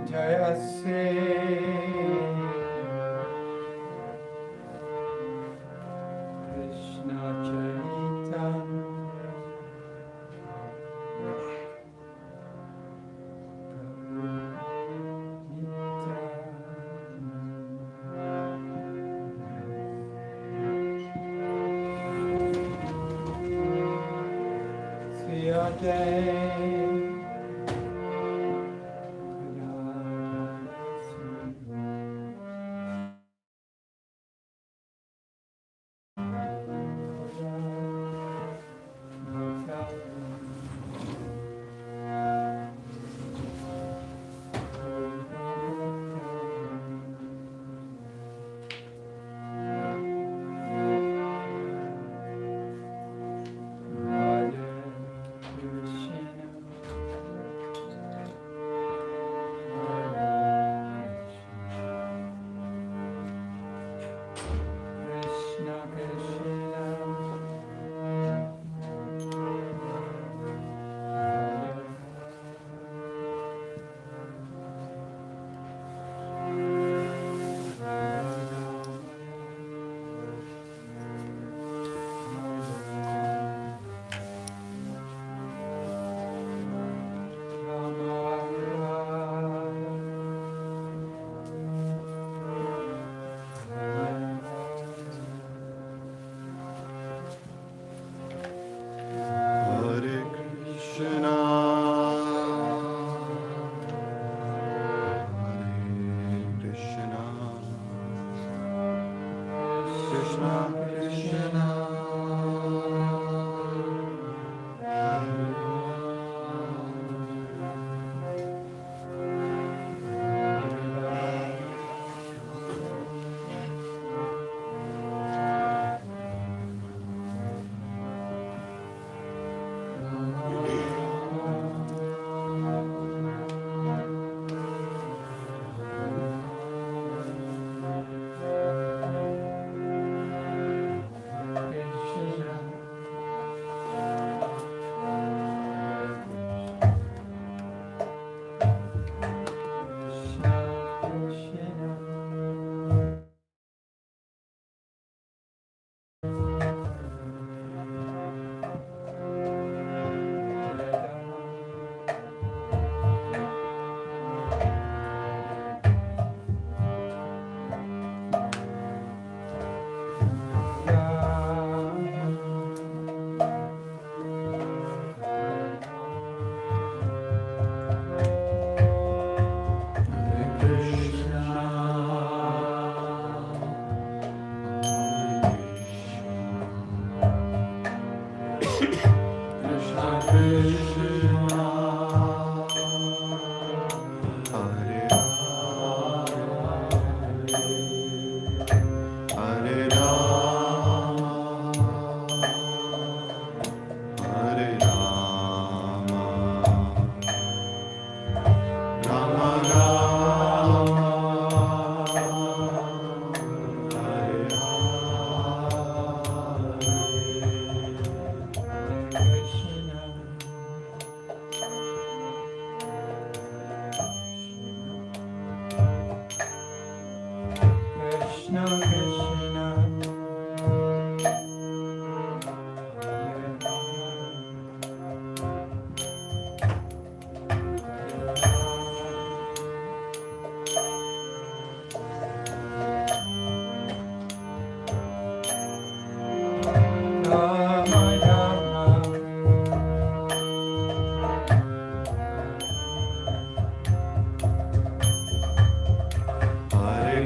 Jaya Sri Krishna Chaitanya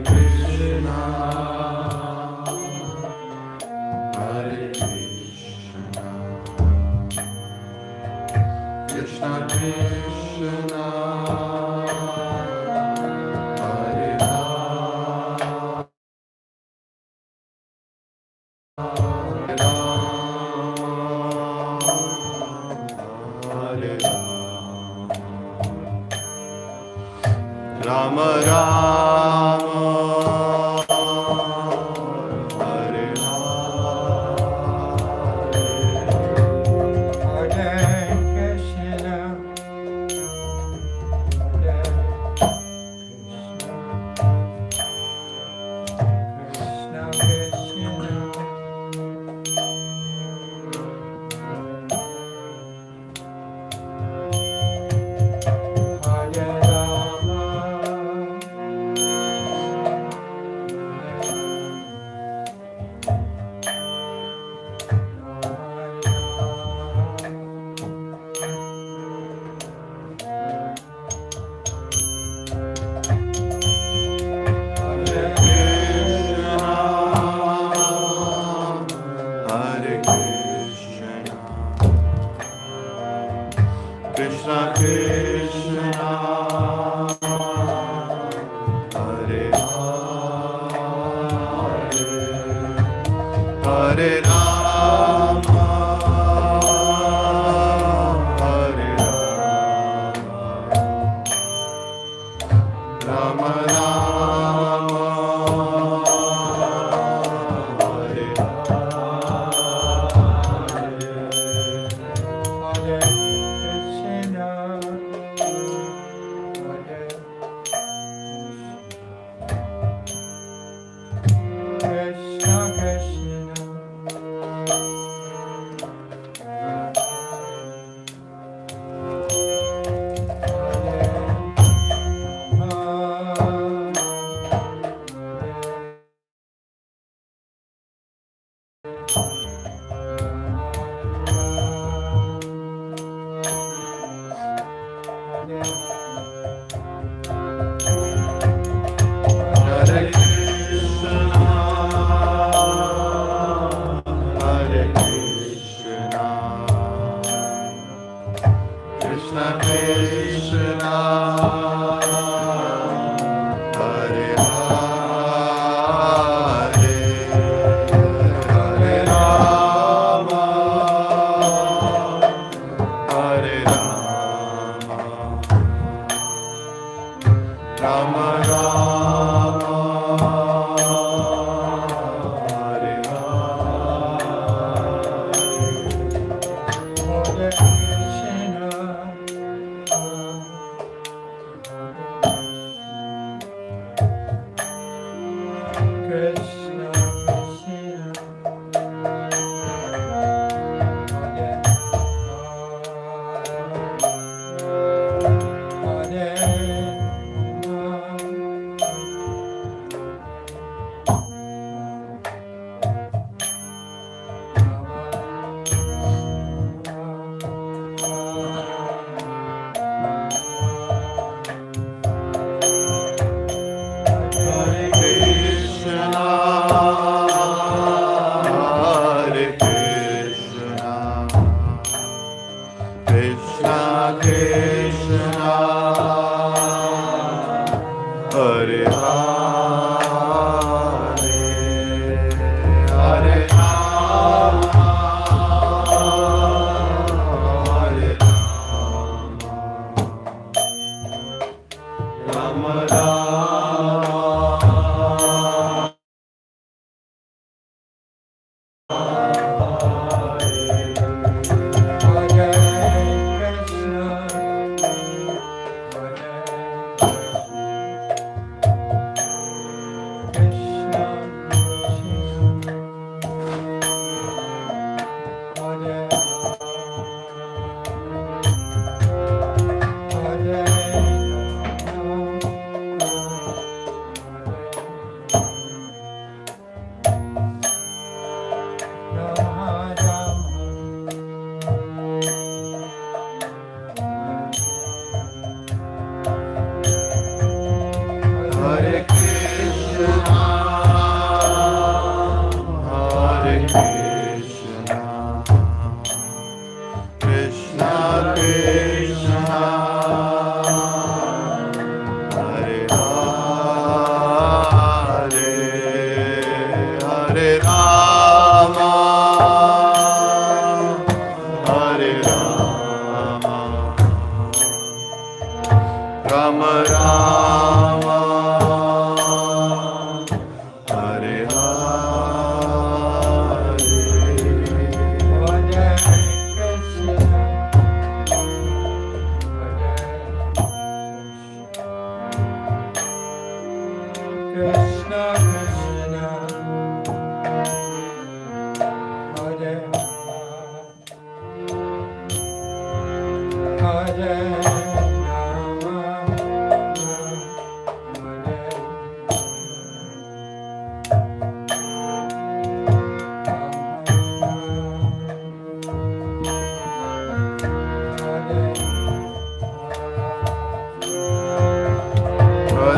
Krishna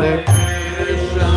Hare Krishna,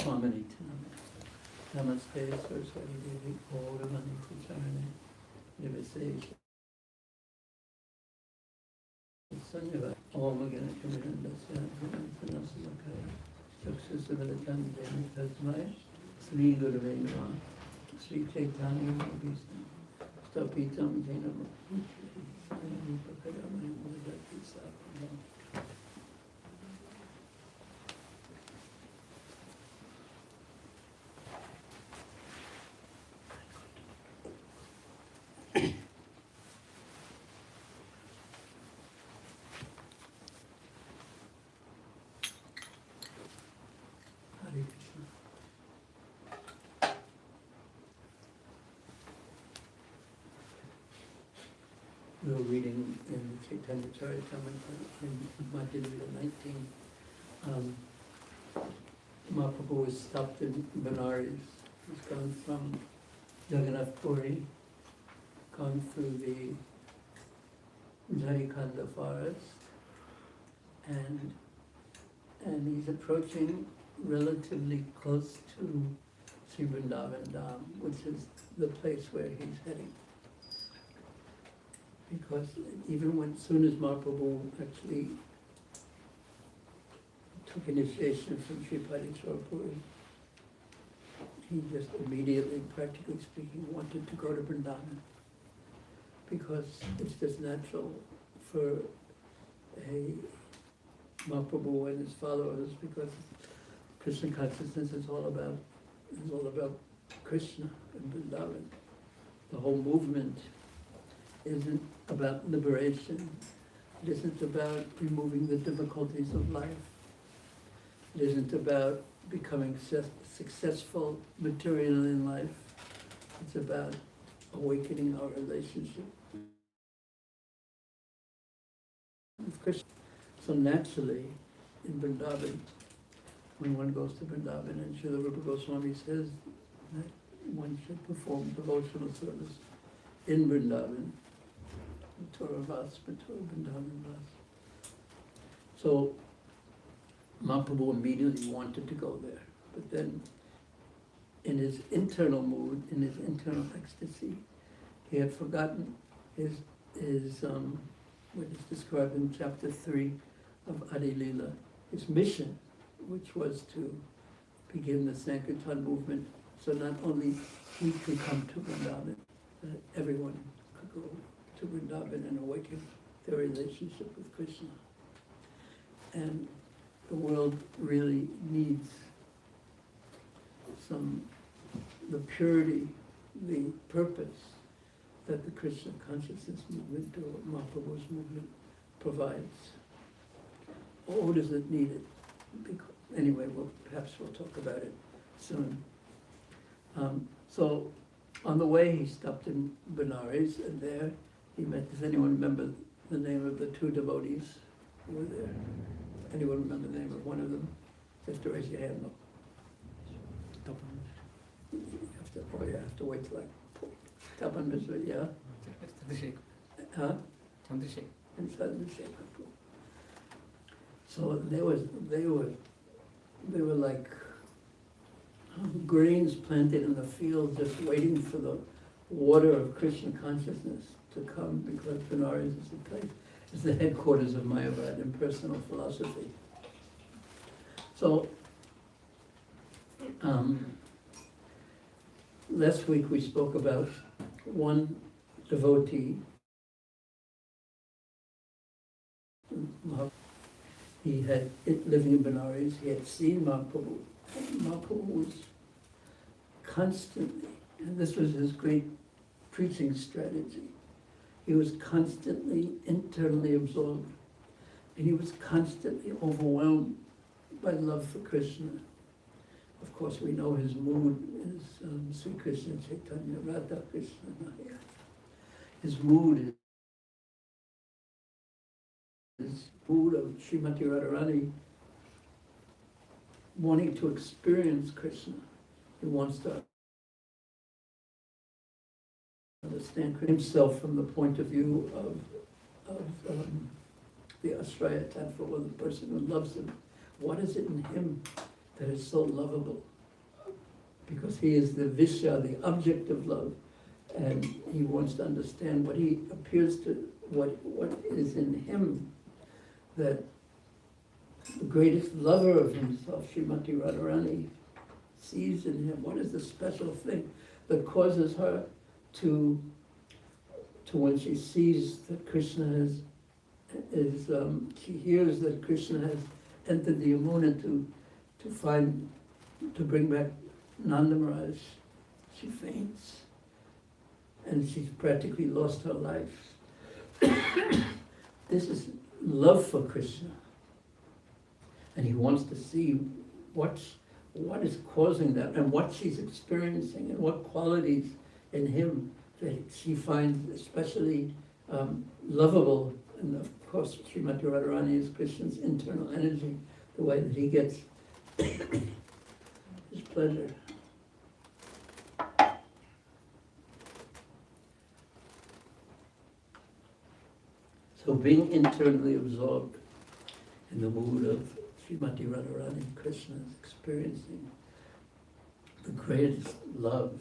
Swami, Namaste, Saraswati Devi, Gauravani Kucharane, Nivasesha, Sanyava, Om Aganakamidandasya, Pranasakaya, Siksastaka, Devi Tasmai, Sri Gurave Namaha, Sri Caitanya, Stapitam, Jena, Rupakayamani, Mudati Sakya. We were reading in Caitanya Caritamrta in Madhya 19. Mahaprabhu was stopped in Benares. He's gone from Jagannath Puri, gone through the Jharikanda forest, and he's approaching relatively close to Sri Vrindavan Dham, which is the place where he's heading. Because even when, soon as Mahaprabhu actually took initiation from Sripadi Puri, he just immediately, practically speaking, wanted to go to Vrindavan. Because it's just natural for a Mahaprabhu and his followers, because Krishna Consciousness is all about Krishna and Vrindavan. The whole movement isn't about liberation. It isn't about removing the difficulties of life. It isn't about becoming successful materially in life. It's about awakening our relationship with Krishna. So naturally, in Vrindavan, when one goes to Vrindavan, and Srila Rupa Goswami says that one should perform devotional service in Vrindavan, Mathura Vas, Mathura Vrindavan Vas. So Mahaprabhu immediately wanted to go there, but then in his internal mood, in his internal ecstasy, he had forgotten his what is described in chapter 3 of Adi Lila, his mission, which was to begin the Sankirtan movement, so not only he could come to Vrindavan, that everyone could go to Vrindavan and awaken their relationship with Krishna. And the world really needs the purity, the purpose that the Krishna Consciousness movement or Mahaprabhu's movement provides. Or does it need it? Anyway, perhaps we'll talk about it soon. So on the way he stopped in Benares, and there he met, does anyone remember the name of the two devotees who were there? Anyone remember the name of one of them? Just to raise your hand, no. You have to wait till I Tapan Mishra, yeah. Chandrasekhar. Huh? Chandrasekhar. And Chandrasekhar. So they were like grains planted in the field, just waiting for the water of Krishna consciousness to come, because Benares is the place, is the headquarters of Mayavad impersonal philosophy. So, last week we spoke about one devotee. He had, living in Benares, he had seen Mahaprabhu. Mahaprabhu was constantly, and this was his great preaching strategy, he was constantly internally absorbed, and he was constantly overwhelmed by love for Krishna. Of course, we know his mood is Sri Krishna Caitanya, Radha Krishna Maya. His mood is mood of Srimati Radharani wanting to experience Krishna. He wants to understand himself from the point of view of the Ashraya Tattva, or the person who loves him. What is it in him that is so lovable? Because he is the Vishya, the object of love, and he wants to understand what he appears to, what is in him that the greatest lover of himself, Srimati Radharani, sees in him. What is the special thing that causes her to when she sees that Krishna she hears that Krishna has entered the Yamuna to bring back Nanda Maharaj, she faints, and she's practically lost her life. This is love for Krishna, and he wants to see what is causing that, and what she's experiencing, and what qualities in him that she finds especially lovable. And of course, Srimati Radharani is Krishna's internal energy, the way that he gets his pleasure. So being internally absorbed in the mood of Srimati Radharani, Krishna is experiencing the greatest love,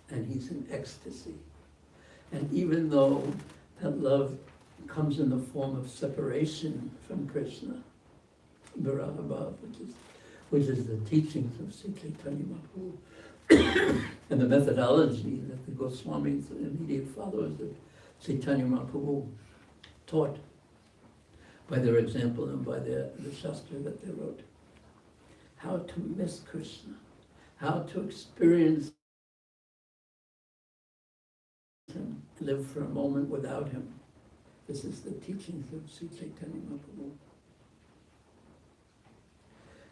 and he's in ecstasy. And even though that love comes in the form of separation from Krishna, Viraha Bhav, which is the teachings of Sri Caitanya Mahaprabhu, and the methodology that the Goswamis, the immediate followers of Caitanya Mahaprabhu, taught by their example and by the Shastra that they wrote. How to miss Krishna, how to experience him, live for a moment without him. This is the teachings of Sri Caitanya Mahaprabhu.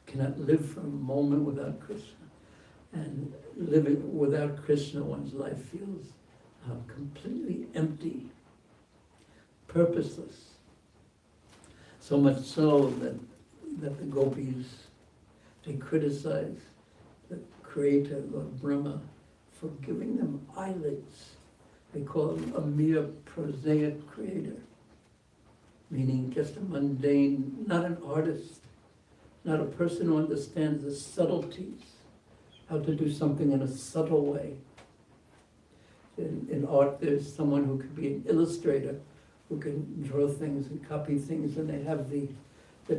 Cannot live for a moment without Krishna. And living without Krishna, one's life feels completely empty, purposeless. So much so that the gopis, they criticize the creator, Lord Brahma, for giving them eyelids. They call him a mere prosaic creator, meaning just a mundane, not an artist, not a person who understands the subtleties, how to do something in a subtle way. In art, there's someone who could be an illustrator, who can draw things and copy things, and they have the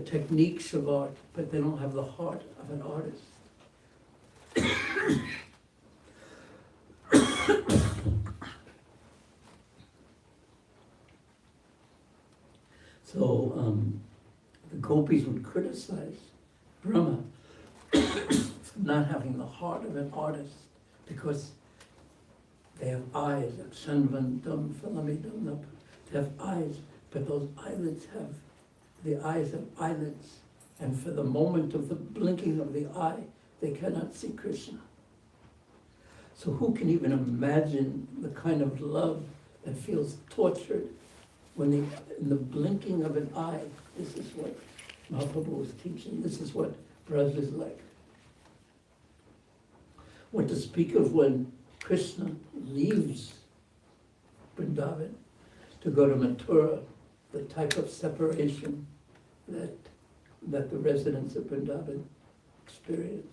techniques of art, but they don't have the heart of an artist. So the gopis would criticize Brahma for not having the heart of an artist, because they have eyes, Akshanvandam, Phalamidam, they have eyes, but those eyelids have the eyes of eyelids, and for the moment of the blinking of the eye, they cannot see Krishna. So who can even imagine the kind of love that feels tortured when in the blinking of an eye? This is what Mahaprabhu was teaching. This is what Braj is like. What to speak of when Krishna leaves Vrindavan, to go to Mathura, the type of separation that the residents of Vrindavan experience.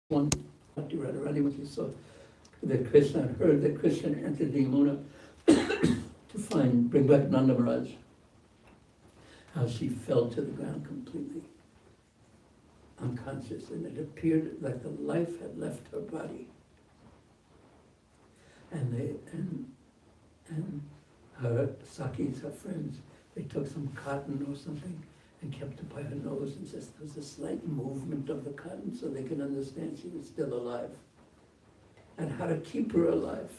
One Radharani, when he saw that Krishna heard that Krishna entered the Yamuna to bring back Nanda Maharaj, how she fell to the ground completely unconscious, and it appeared like the life had left her body. And her Sakis, her friends, they took some cotton or something and kept it by her nose, and just there was a slight movement of the cotton so they could understand she was still alive and how to keep her alive.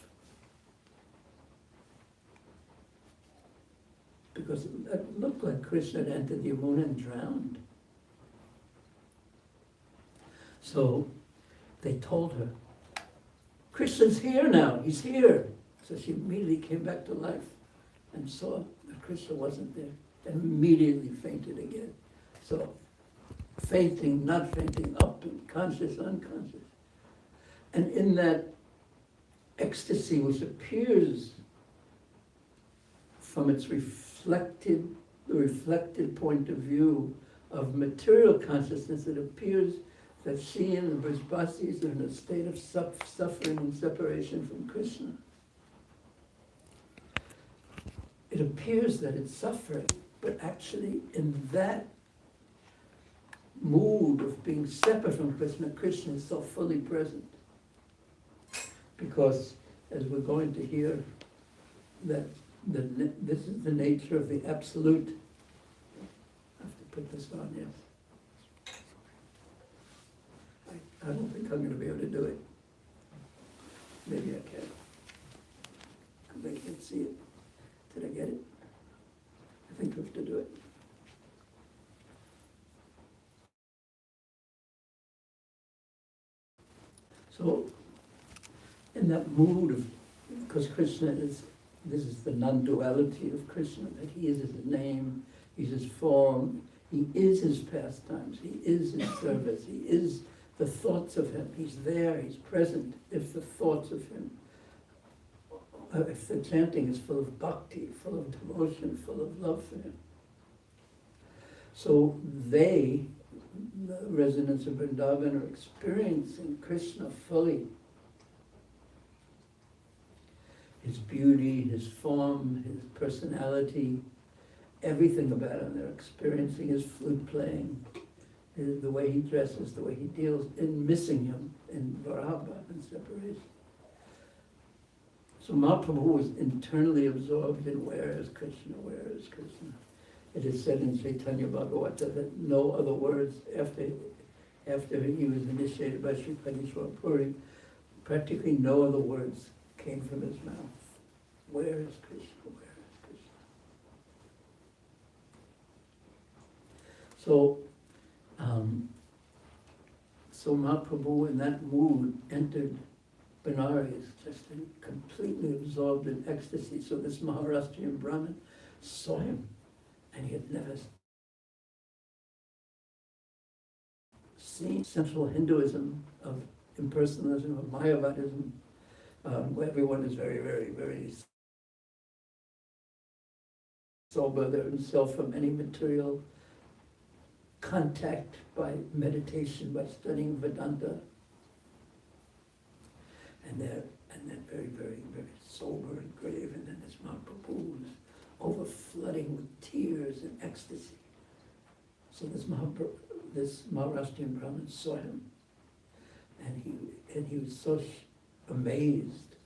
Because it looked like Krishna had entered the Yamuna and drowned. So they told her, Krishna's here now, he's here. So she immediately came back to life and saw that Krishna wasn't there, and immediately fainted again. So fainting, not fainting, up and conscious, unconscious. And in that ecstasy, which appears from its reflected point of view of material consciousness, it appears that she and the Brajbasis are in a state of suffering and separation from Krishna. It appears that it's suffering, but actually in that mood of being separate from Krishna, Krishna is so fully present. Because, as we're going to hear, that this is the nature of the absolute. I have to put this on, yes. I don't think I'm going to be able to do it. Maybe I can. Because I can't see it. Did I get it? I think we have to do it. So, in that mood of, because Krishna is, this is the non-duality of Krishna, that he is his name, he's his form, he is his pastimes, he is his service, he is the thoughts of him, he's there, he's present. If the thoughts of him, if the chanting is full of bhakti, full of devotion, full of love for him. So they, the residents of Vrindavan, are experiencing Krishna fully. His beauty, his form, his personality, everything about him. They're experiencing his flute playing, the way he dresses, the way he deals in missing him in Varabha and separation. So Mahaprabhu was internally absorbed in where is Krishna, where is Krishna. It is said in Chaitanya Bhagavatam that no other words, after he was initiated by Sri Padishwar Puri, practically no other words came from his mouth. Where is Krishna, where is Krishna? So Mahaprabhu in that mood entered Benares, just completely absorbed in ecstasy. So this Maharashtrian Brahmin saw him, and he had never seen central Hinduism of impersonalism, of Mayavadism, where everyone is very, very, very sober themselves from any material contact by meditation, by studying Vedanta. And they're very, very, very sober and grave, and then this Mahaprabhu is over-flooding with tears and ecstasy. So this Maharashtrian Brahmin saw him, and he was so amazed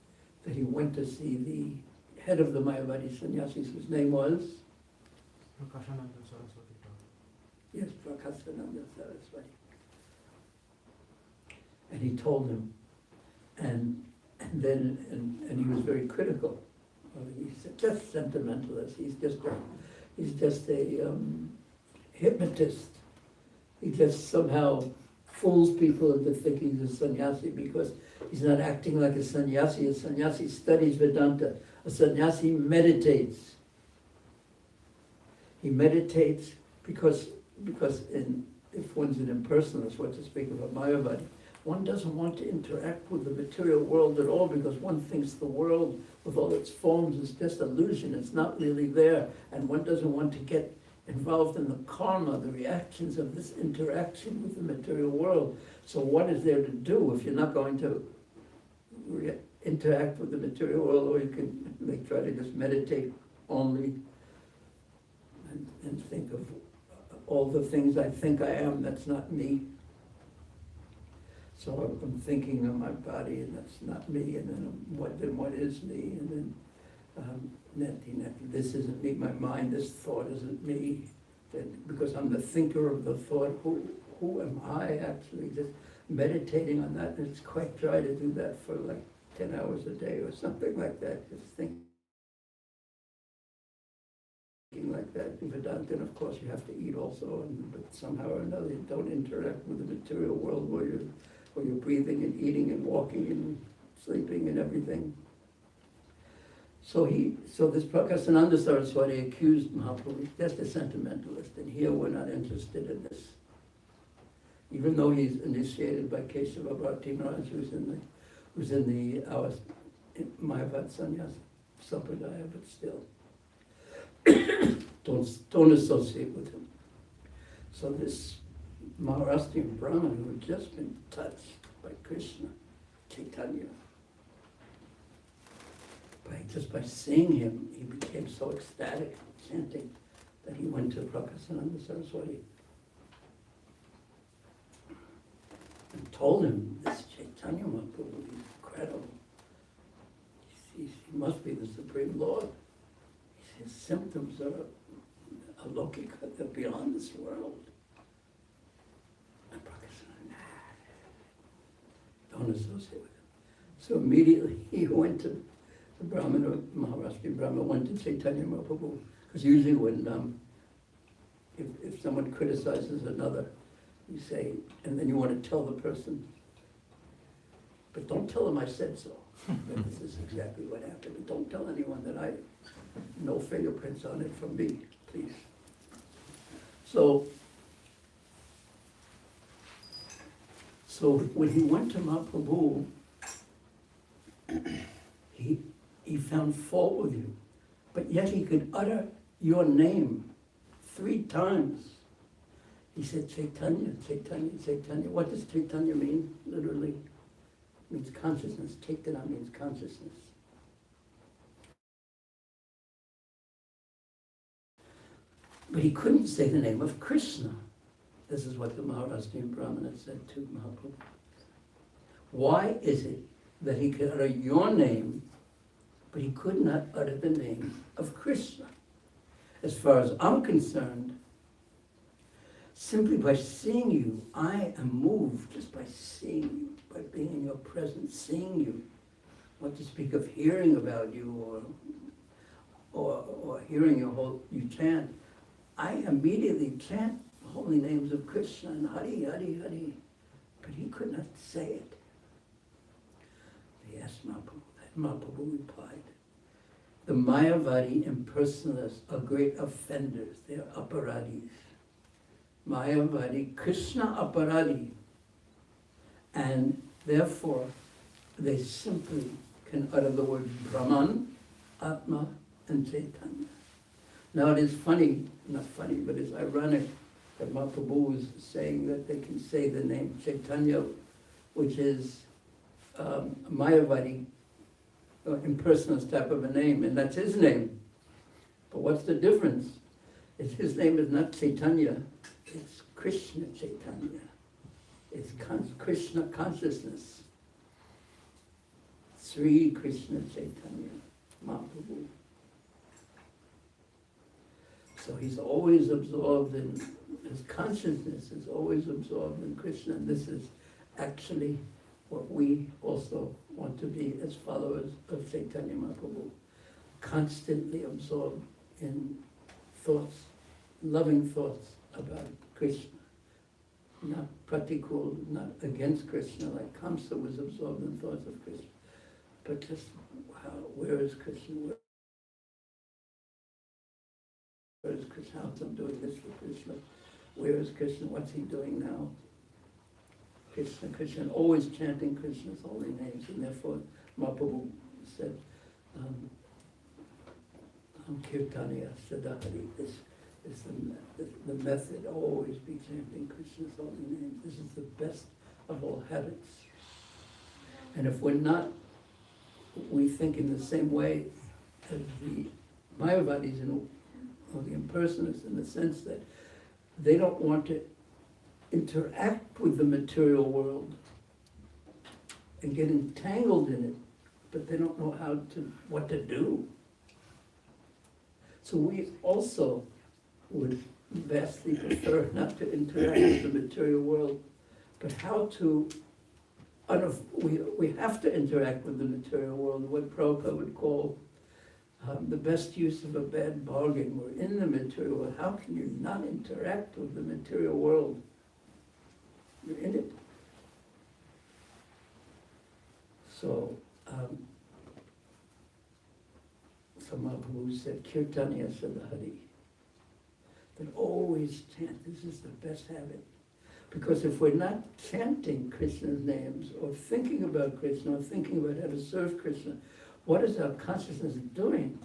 that he went to see the head of the Mayavadi sannyasis, whose name was? Yes, Prakashananda Saraswati. And he told him, and he was very critical. He's just sentimentalist. He's just a hypnotist. He just somehow fools people into thinking he's a sannyasi because he's not acting like a sannyasi. A sannyasi studies Vedanta. A sannyasi meditates. He meditates because if one's an impersonalist, what to speak of a Mayavadi, one doesn't want to interact with the material world at all because one thinks the world with all its forms is just illusion, it's not really there, and one doesn't want to get involved in the karma, the reactions of this interaction with the material world. So what is there to do if you're not going to interact with the material world, or you can try to just meditate only and think of all the things I think I am, that's not me. So I'm thinking of my body, and that's not me, and then what is me, and then this isn't me, my mind, this thought isn't me, because I'm the thinker of the thought. Who am I actually? Just meditating on that, and it's quite dry to do that for like 10 hours a day or something like that, just thinking like that. In Vedanta, of course, you have to eat also, but somehow or another you don't interact with the material world where you're breathing and eating and walking and sleeping and everything. So this Prakasananda Saraswati accused Mahaprabhu, he's just a sentimentalist, and here we're not interested in this. Even though he's initiated by Kesava Bhakti Maharaj, who's in the Mayavad Sannyasa Sampradaya, but still. don't associate with him. So this Maharashtrian Brahmin who had just been touched by Krishna, Caitanya, just by seeing him, he became so ecstatic, chanting, that he went to Prakasananda Saraswati and told him, this Chaitanya Mahaprabhu is incredible. He must be the Supreme Lord. His symptoms are alokika, they're beyond this world. And Prakasananda, don't associate with him. So immediately he went to the Brahmin, or Maharashtrian Brahmin, went to Chaitanya Mahaprabhu, because usually when, if someone criticizes another, you say, and then you want to tell the person, but don't tell them I said so. But this is exactly what happened. And don't tell anyone that no fingerprints on it from me, please. So when he went to Mahaprabhu, he found fault with you, but yet he could utter your name 3 times. He said, Chaitanya, Chaitanya, Chaitanya. What does Chaitanya mean, literally? It means consciousness. Chaitanya means consciousness. But he couldn't say the name of Krishna. This is what the Maharashtrian Brahmana said to Mahaprabhu. Why is it that he could utter your name, but he could not utter the name of Krishna? As far as I'm concerned, simply by seeing you, I am moved just by seeing you, by being in your presence, seeing you. What to speak of hearing about you or hearing you chant. I immediately chant the holy names of Krishna and Hari, Hari, Hari. But he could not say it. He asked Mahaprabhu that. Mahaprabhu replied, the Mayavadi impersonalists are great offenders. They are aparadis. Mayavadi, Krishna aparadi. And therefore, they simply can utter the word Brahman, Atma, and Chaitanya. Now it is funny, not funny, but it's ironic that Mahaprabhu is saying that they can say the name Chaitanya, which is Mayavadi, impersonalist type of a name, and that's his name. But what's the difference? His name is not Caitanya, it's Krishna Chaitanya. It's Krishna Consciousness. Sri Krishna Chaitanya, Mahaprabhu. So he's always absorbed in, his consciousness is always absorbed in Krishna. And this is actually what we also want to be as followers of Chaitanya Mahaprabhu. Constantly absorbed in thoughts, loving thoughts about Krishna. Not pratikul, not against Krishna, like Kamsa was absorbed in thoughts of Krishna. But just, wow, where is Krishna? Where is Krishna? I'm doing this for Krishna. Where is Krishna? What's he doing now? Krishna, Krishna, and always chanting Krishna's holy names. And therefore, Mahaprabhu said, Caitanya Sadhari, this is the method, always be chanting Krishna's holy names. This is the best of all habits. And if we're not, we think in the same way as the Mayavadis or the impersonalists, in the sense that they don't want to interact with the material world and get entangled in it, but they don't know what to do. So we also would vastly prefer not to interact with the material world, but how to, we have to interact with the material world, what Prabhupada would call the best use of a bad bargain. We're in the material world. How can you not interact with the material world? You're in it. So, Mahaprabhu said, Caitanya Sadhari, that always chant. This is the best habit. Because if we're not chanting Krishna's names, or thinking about Krishna, or thinking about how to serve Krishna, what is our consciousness doing?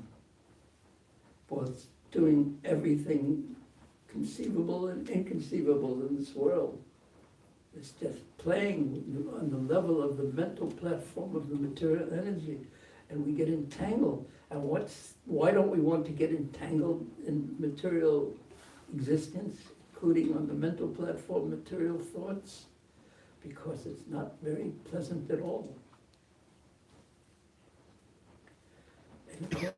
Well, it's doing everything conceivable and inconceivable in this world. It's just playing on the level of the mental platform of the material energy, and we get entangled. And why don't we want to get entangled in material existence, including on the mental platform, material thoughts? Because it's not very pleasant at all. And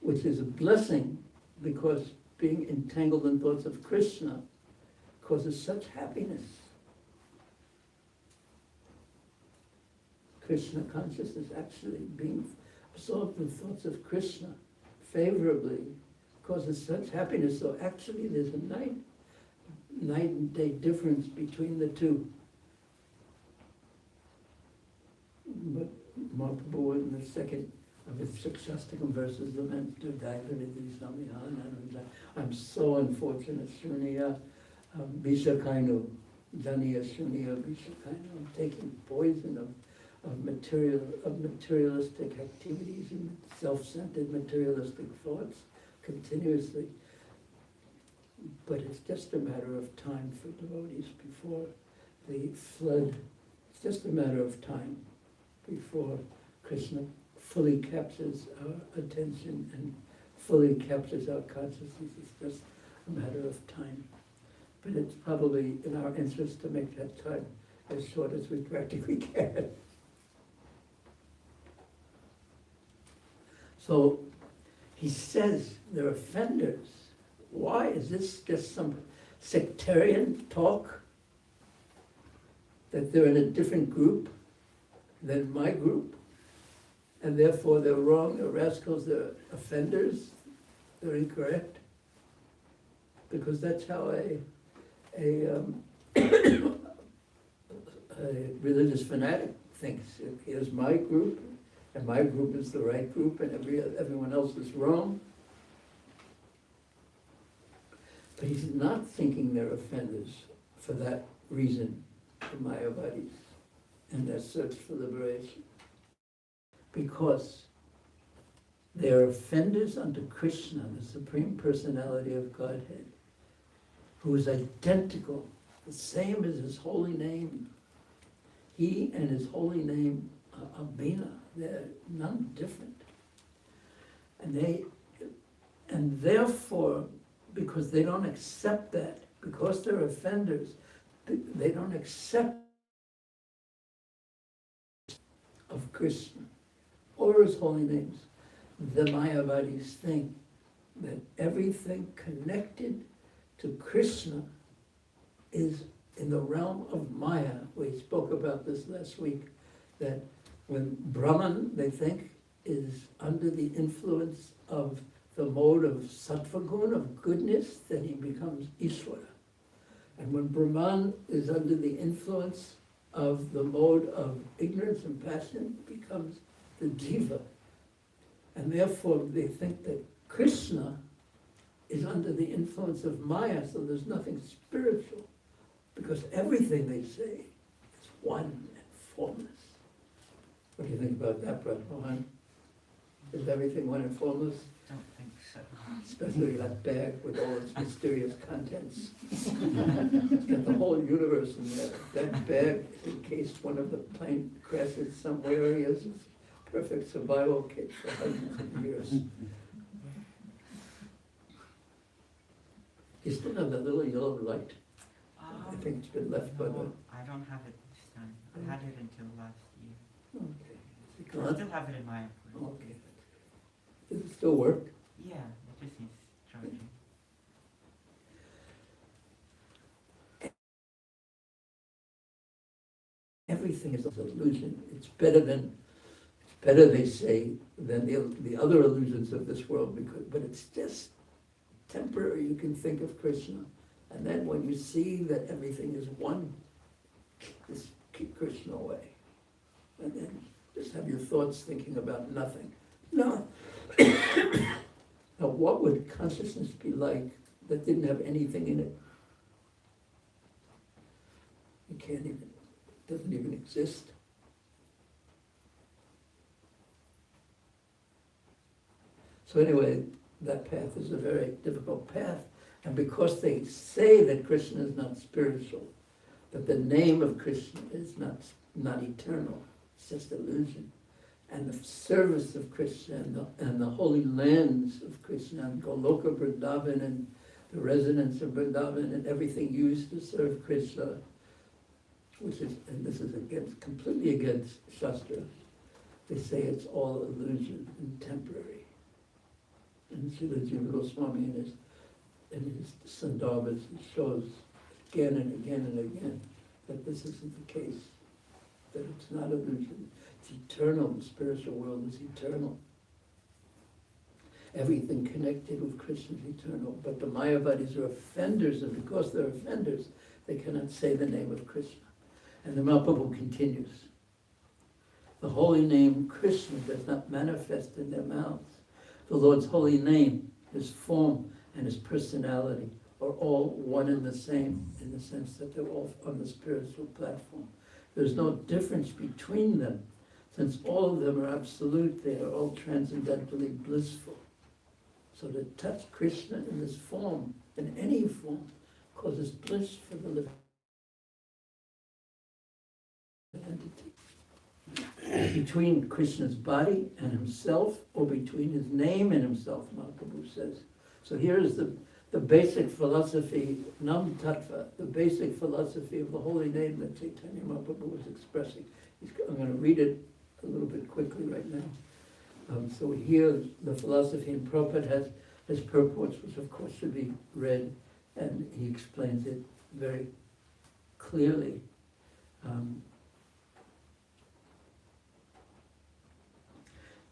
which is a blessing, because being entangled in thoughts of Krishna causes such happiness. Krishna consciousness, actually being absorbed in thoughts of Krishna favorably, causes such happiness. So actually there's a night and day difference between the two. But Mahaprabhu in the second of his Siksastaka verses laments to I'm so unfortunate, Sruniya, Vishakainu, Daniya Sruniya, Vishakainu. I'm taking poison of materialistic activities and self-centered materialistic thoughts continuously. But it's just a matter of time for devotees before the flood. It's just a matter of time before Krishna fully captures our attention and fully captures our consciousness. It's just a matter of time. But it's probably in our interest to make that time as short as we practically can. So he says they're offenders. Why? Is this just some sectarian talk? That they're in a different group than my group? And therefore they're wrong, they're rascals, they're offenders, they're incorrect? Because that's how a religious fanatic thinks. Here's my group, and my group is the right group, and everyone else is wrong. But he's not thinking they're offenders for that reason, the Mayavadis, and their search for liberation. Because they're offenders unto Krishna, the Supreme Personality of Godhead, who is identical, the same as his holy name. He and his holy name are Abhina, they're none different. And therefore, because they don't accept that, because they're offenders, they don't accept of Krishna or his holy names. The Mayavadis think that everything connected to Krishna is in the realm of Maya. We spoke about this last week, that when Brahman, they think, is under the influence of the mode of sattva guna, of goodness, then he becomes Ishvara. And when Brahman is under the influence of the mode of ignorance and passion, becomes the jiva. And therefore they think that Krishna is under the influence of Maya, so there's nothing spiritual, because everything they say is one and formless. What do you think about that, Brother Mohan? Is everything one and formless? Don't think so. Especially that bag with all its mysterious contents. It's got the whole universe in there. That bag, in case one of the plane crashes somewhere, he has his perfect survival kit for hundreds of years. You still have that little yellow light. I think it's been left by the... No, I don't have it this time. I had it until last year. Okay. Is it I gone? still have it in my apartment. Okay. Does it still work? Yeah, it just needs charging. Everything is an illusion. It's better, they say, than the other illusions of this world, but it's just temporary. You can think of Krishna, and then when you see that everything is one, just keep Krishna away, and then just have your thoughts thinking about nothing. No. Now, what would consciousness be like that didn't have anything in it? You can't even, it doesn't even exist. So anyway, that path is a very difficult path. And because they say that Krishna is not spiritual, that the name of Krishna is not eternal, it's just illusion. And the service of Krishna and the holy lands of Krishna, and Goloka Vrindavan and the residents of Vrindavan and everything used to serve Krishna, which is, and this is completely against Shastra, they say it's all illusion and temporary. And Srila Jiva Goswami in his Sandarbhas shows again and again and again that this isn't the case, that it's not illusion. It's eternal. The spiritual world is eternal. Everything connected with Krishna is eternal. But the Mayavadis are offenders, and because they're offenders, they cannot say the name of Krishna. And the Mahaprabhu continues. The holy name Krishna does not manifest in their mouths. The Lord's holy name, His form, and His personality are all one and the same, in the sense that they're all on the spiritual platform. There's no difference between them. Since all of them are absolute, they are all transcendentally blissful. So to touch Krishna in this form, in any form, causes bliss for the living entity. Between Krishna's body and himself, or between his name and himself, Mahaprabhu says. So here is the basic philosophy, Nam Tattva, the basic philosophy of the holy name that Caitanya Mahaprabhu was expressing. I'm going to read it a little bit quickly right now. So here the philosophy, and Prabhupada has his purports, which of course should be read, and he explains it very clearly.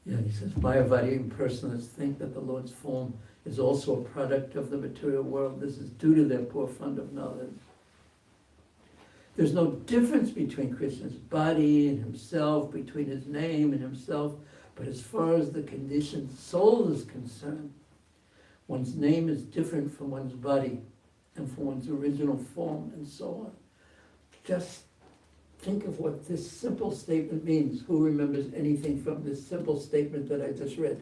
He says, Mayavadi impersonalists think that the Lord's form is also a product of the material world. This is due to their poor fund of knowledge. There's no difference between Krishna's body and himself, between his name and himself, but as far as the conditioned soul is concerned, one's name is different from one's body and from one's original form, and so on. Just think of what this simple statement means. Who remembers anything from this simple statement that I just read?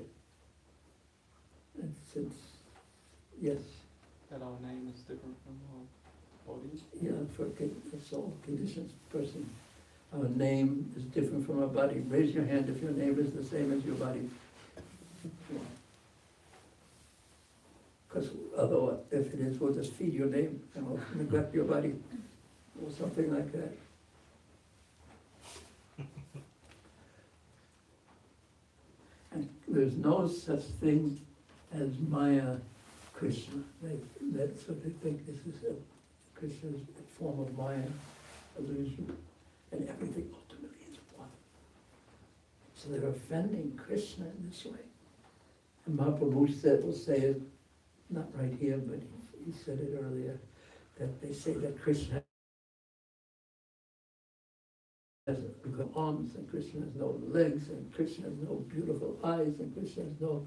Yes. That our name is different from our body. Yeah, for a soul conditioned person. Our name is different from our body. Raise your hand if your name is the same as your body. Because although if it is, we'll just feed your name and we'll neglect your body or something like that. And there's no such thing as Maya Krishna. That's what they think this is Krishna's form of Maya illusion, and everything ultimately is one. So they're offending Krishna in this way. And Mahaprabhu will say it, not right here, but he said it earlier, that they say that Krishna has no arms, and Krishna has no legs, and Krishna has no beautiful eyes, and Krishna has no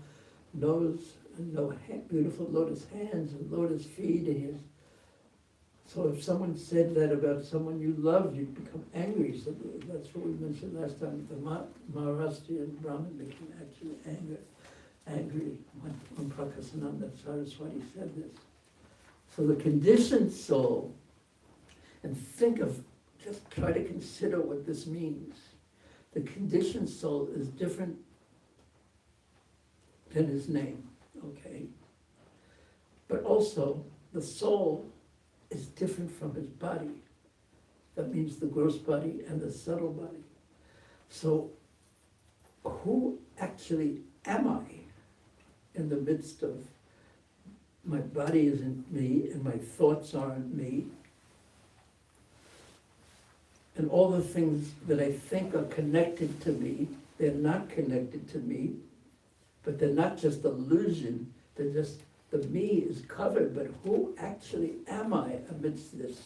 nose, and no beautiful lotus hands and lotus feet. And he has, so if someone said that about someone you love, you'd become angry. So that's what we mentioned last time. The Maharashtrian Brahmin became actually angry when Prakasananda Saraswati said this. So the conditioned soul, and think of, just try to consider what this means. The conditioned soul is different than his name, okay? But also, the soul is different from his body. That means the gross body and the subtle body. So, who actually am I in the midst of my body isn't me and my thoughts aren't me? And all the things that I think are connected to me, they're not connected to me, but they're not just illusion, they're just, the me is covered, but who actually am I amidst this?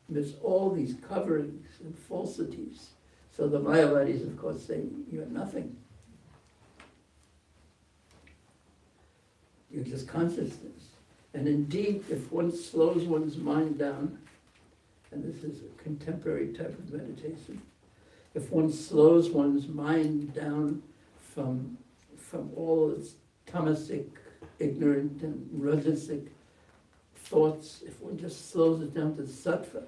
Amidst all these coverings and falsities. So the Mayavadis, of course, say, you're nothing. You're just consciousness. And indeed, if one slows one's mind down, and this is a contemporary type of meditation, if one slows one's mind down from all its tamasic, ignorant, and rajasic thoughts, if one just slows it down to sattva,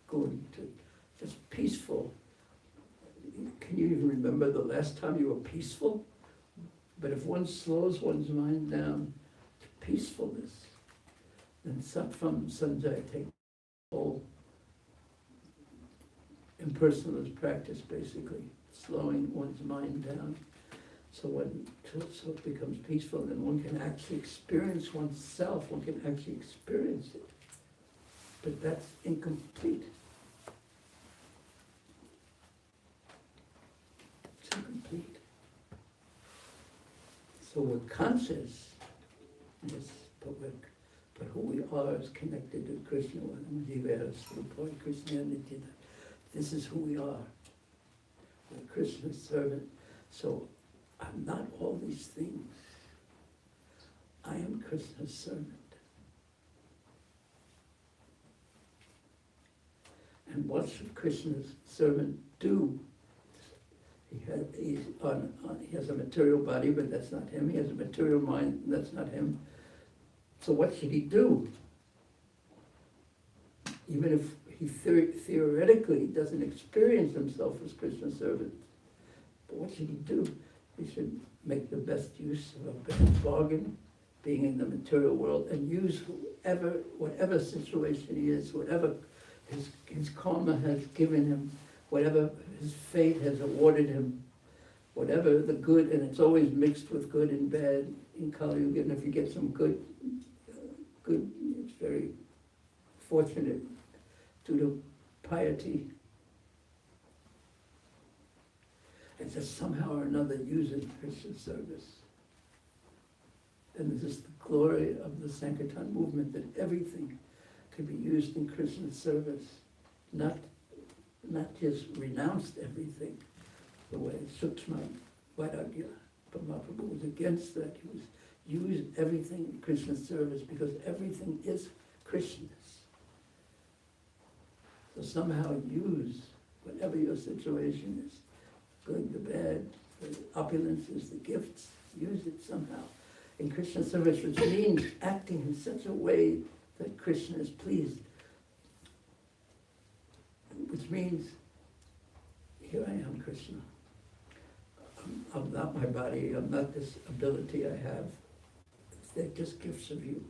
going to just peaceful. Can you even remember the last time you were peaceful? But if one slows one's mind down to peacefulness, then sattvam sanjaya takes whole impersonalist practice, basically, slowing one's mind down so it becomes peaceful, and one can actually experience oneself, one can actually experience it. But that's incomplete. It's incomplete. So we're conscious, yes, but who we are is connected to Krishna. This is who we are. We're Krishna's servant. So I'm not all these things. I am Krishna's servant. And what should Krishna's servant do? He has a material body, but that's not him. He has a material mind, that's not him. So what should he do? Even if he theoretically doesn't experience himself as Krishna's servant, but what should he do? He should make the best use of a best bargain, being in the material world, and use whatever situation he is, whatever his karma has given him, whatever his fate has awarded him, whatever the good, and it's always mixed with good and bad in Kali Yuga, and if you get some good, it's very fortunate due to piety. And just somehow or another use it in Christian service. And this is the glory of the Sankirtan movement, that everything can be used in Krishna service, not just renounced everything, the way Sukshma Vairagya, but Mahaprabhu was against that. He was use everything in Krishna service because everything is Krishna's. So somehow use whatever your situation is, good, the bad, the opulences, the gifts, use it somehow in Krishna service, which means acting in such a way that Krishna is pleased. Which means, here I am, Krishna. I'm not my body, I'm not this ability I have. They're just gifts of you.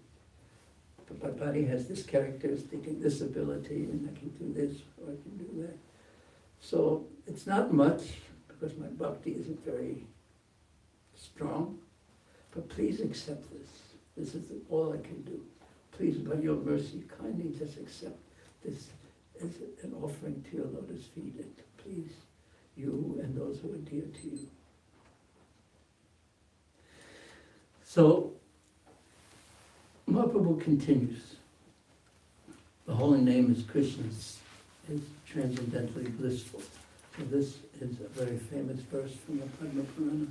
But my body has this characteristic and this ability, and I can do this or I can do that. So it's not much, because my bhakti isn't very strong, but please accept this. This is all I can do. Please, by your mercy, kindly just accept this as an offering to your lotus feet, and to please you and those who are dear to you. So, Mahaprabhu continues. The holy name is Krishna, is transcendently blissful. So this is a very famous verse from the Padma Purana.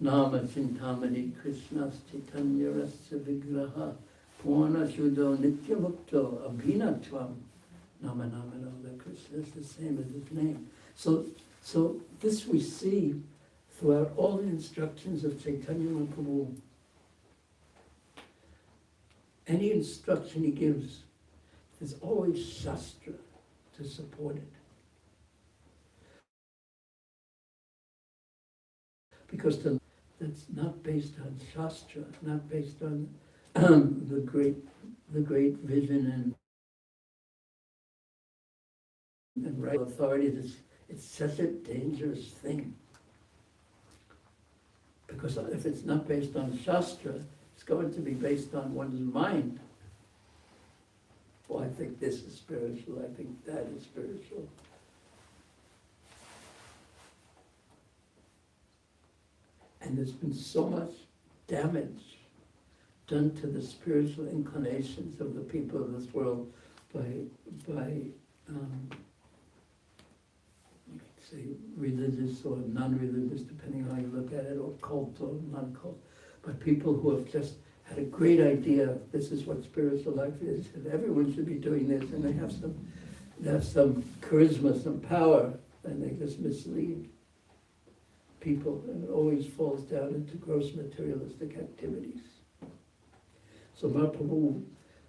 Nama Chintamani Krishnas Chaitanya Rasa Vigraha Purna Shuddho Nityamukto Abhinatvam Nama Nama Nama. Krishna is the same as his name. So this we see throughout all the instructions of Chaitanya Mahaprabhu. Any instruction he gives, there's always Shastra to support it. Because that's not based on Shastra, not based on the great vision and right authority. It's such a dangerous thing. Because if it's not based on Shastra, it's going to be based on one's mind. Well, I think this is spiritual, I think that is spiritual. And there's been so much damage done to the spiritual inclinations of the people of this world by you could say religious or non-religious, depending on how you look at it, or cult or non-cult, but people who have just had a great idea, this is what spiritual life is, and everyone should be doing this, and they have some charisma, some power, and they just mislead people, and it always falls down into gross materialistic activities. So Mahaprabhu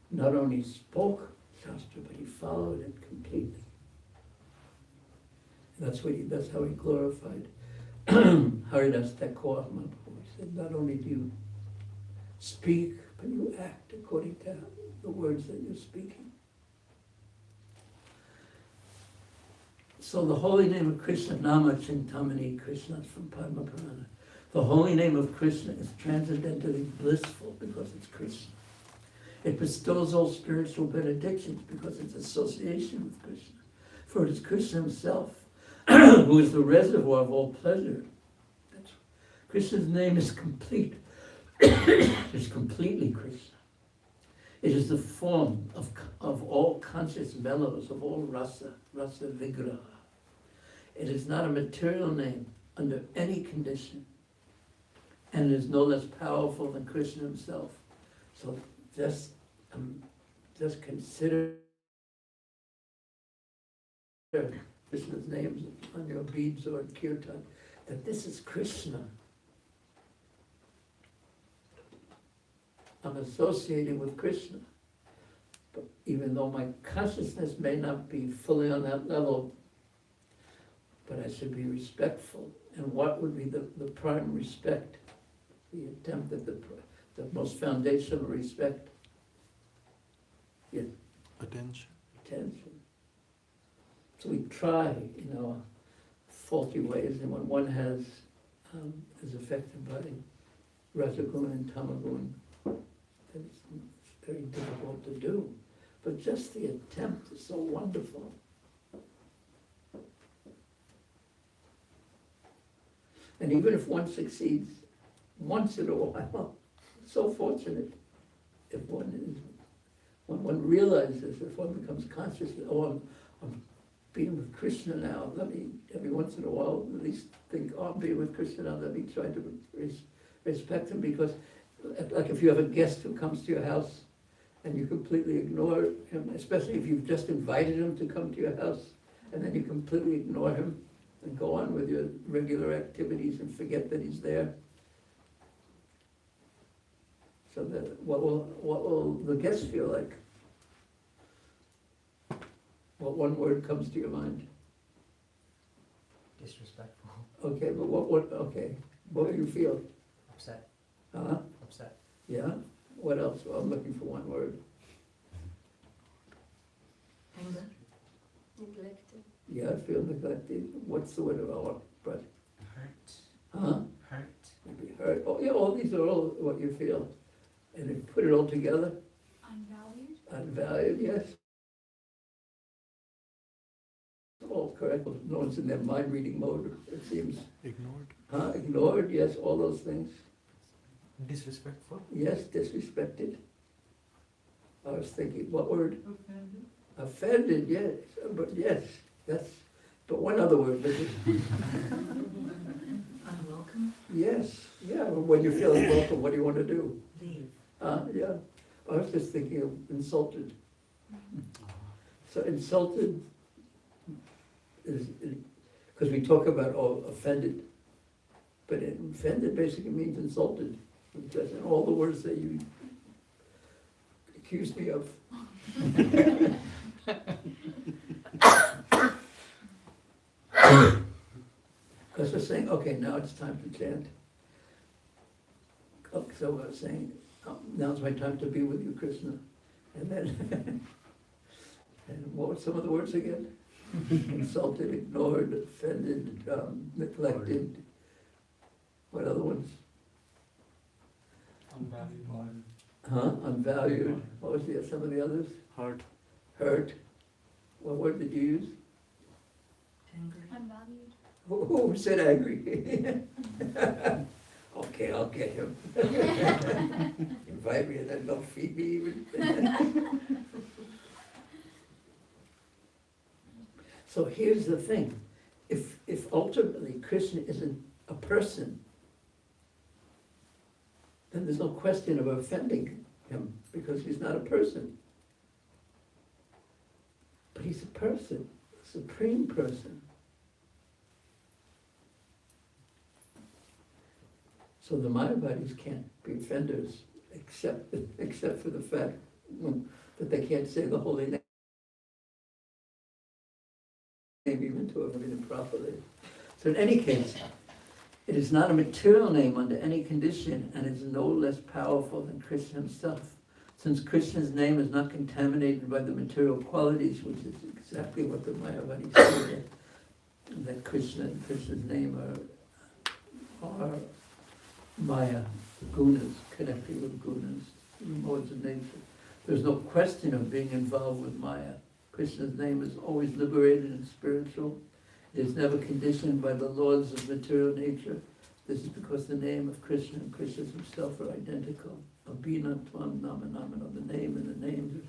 not only spoke Shastra, but he followed it completely. That's how he glorified Haridas Thakur Mahaprabhu. He said, not only do you speak, but you act according to the words that you're speaking. So the holy name of Krishna, Nama Chintamani Krishna, from Padma Purana. The holy name of Krishna is transcendently blissful because it's Krishna. It bestows all spiritual benedictions because it's association with Krishna. For it is Krishna himself who is the reservoir of all pleasure. Krishna's name is complete. It is completely Krishna. It is the form of all conscious mellows, of all rasa vigraha. It is not a material name under any condition, and it is no less powerful than Krishna himself. So just consider Krishna's names on your beads or kirtan, that this is Krishna. I'm associated with Krishna. But even though my consciousness may not be fully on that level, but I should be respectful. And what would be the prime respect? The attempt at the most foundational respect? Yeah. Attention. So we try in our faulty ways, and when one is affected by Rajagun and Tamagun, it's very difficult to do. But just the attempt is so wonderful. And even if one succeeds once in a while, so fortunate if when one realizes, if one becomes conscious, oh, I'm being with Krishna now, let me, every once in a while, at least think, oh, I'm being with Krishna now, let me try to respect him, because like if you have a guest who comes to your house and you completely ignore him, especially if you've just invited him to come to your house, and then you completely ignore him and go on with your regular activities and forget that he's there. So what will the guest feel like? What one word comes to your mind? Disrespectful. Okay, but what do you feel? Upset. Huh? Upset. Yeah? What else? Well, I'm looking for one word. Anger. Neglected. Yeah, I feel neglected. What's the word about but? Hurt. Huh? Hurt. Maybe hurt. Oh yeah, all these are all what you feel. And if you put it all together, Unvalued. unvalued, yes. All correct. No one's in their mind reading mode, it seems. Ignored. Huh? Ignored, yes, all those things. Disrespectful. Yes, disrespected. I was thinking, what word? Offended. Offended, yes. But yes, But one other word, but Unwelcome? yes, yeah, when you feel welcome, what do you want to do? Leave. Yeah, I was just thinking of insulted. So insulted is, because we talk about offended, but offended basically means insulted. Because in all the words that you accused me of. Because we're saying, okay, now it's time to chant. Oh, so we're saying, now's my time to be with you, Krishna. And then, and what were some of the words again? Insulted, ignored, offended, neglected. What other ones? Unvalued. Unvalued. What was some of the others? Hurt. Hurt. What word did you use? Angry. Unvalued. Who said angry? Okay, I'll get him. Invite me and then don't feed me even. So here's the thing. If ultimately Krishna isn't a person, then there's no question of offending him, because he's not a person. But he's a person, a supreme person. So the Mayavadis can't be offenders, except for the fact that they can't say the holy name even to have it properly. So in any case, it is not a material name under any condition, and is no less powerful than Krishna himself. Since Krishna's name is not contaminated by the material qualities, which is exactly what the Mayavadis say, that Krishna and Krishna's name are Maya, gunas, connected with gunas, modes of nature. There's no question of being involved with Maya. Krishna's name is always liberated and spiritual. It is never conditioned by the laws of material nature. This is because the name of Krishna and Krishna himself are identical. Abhina Tvam Nama Namana, the name and the names are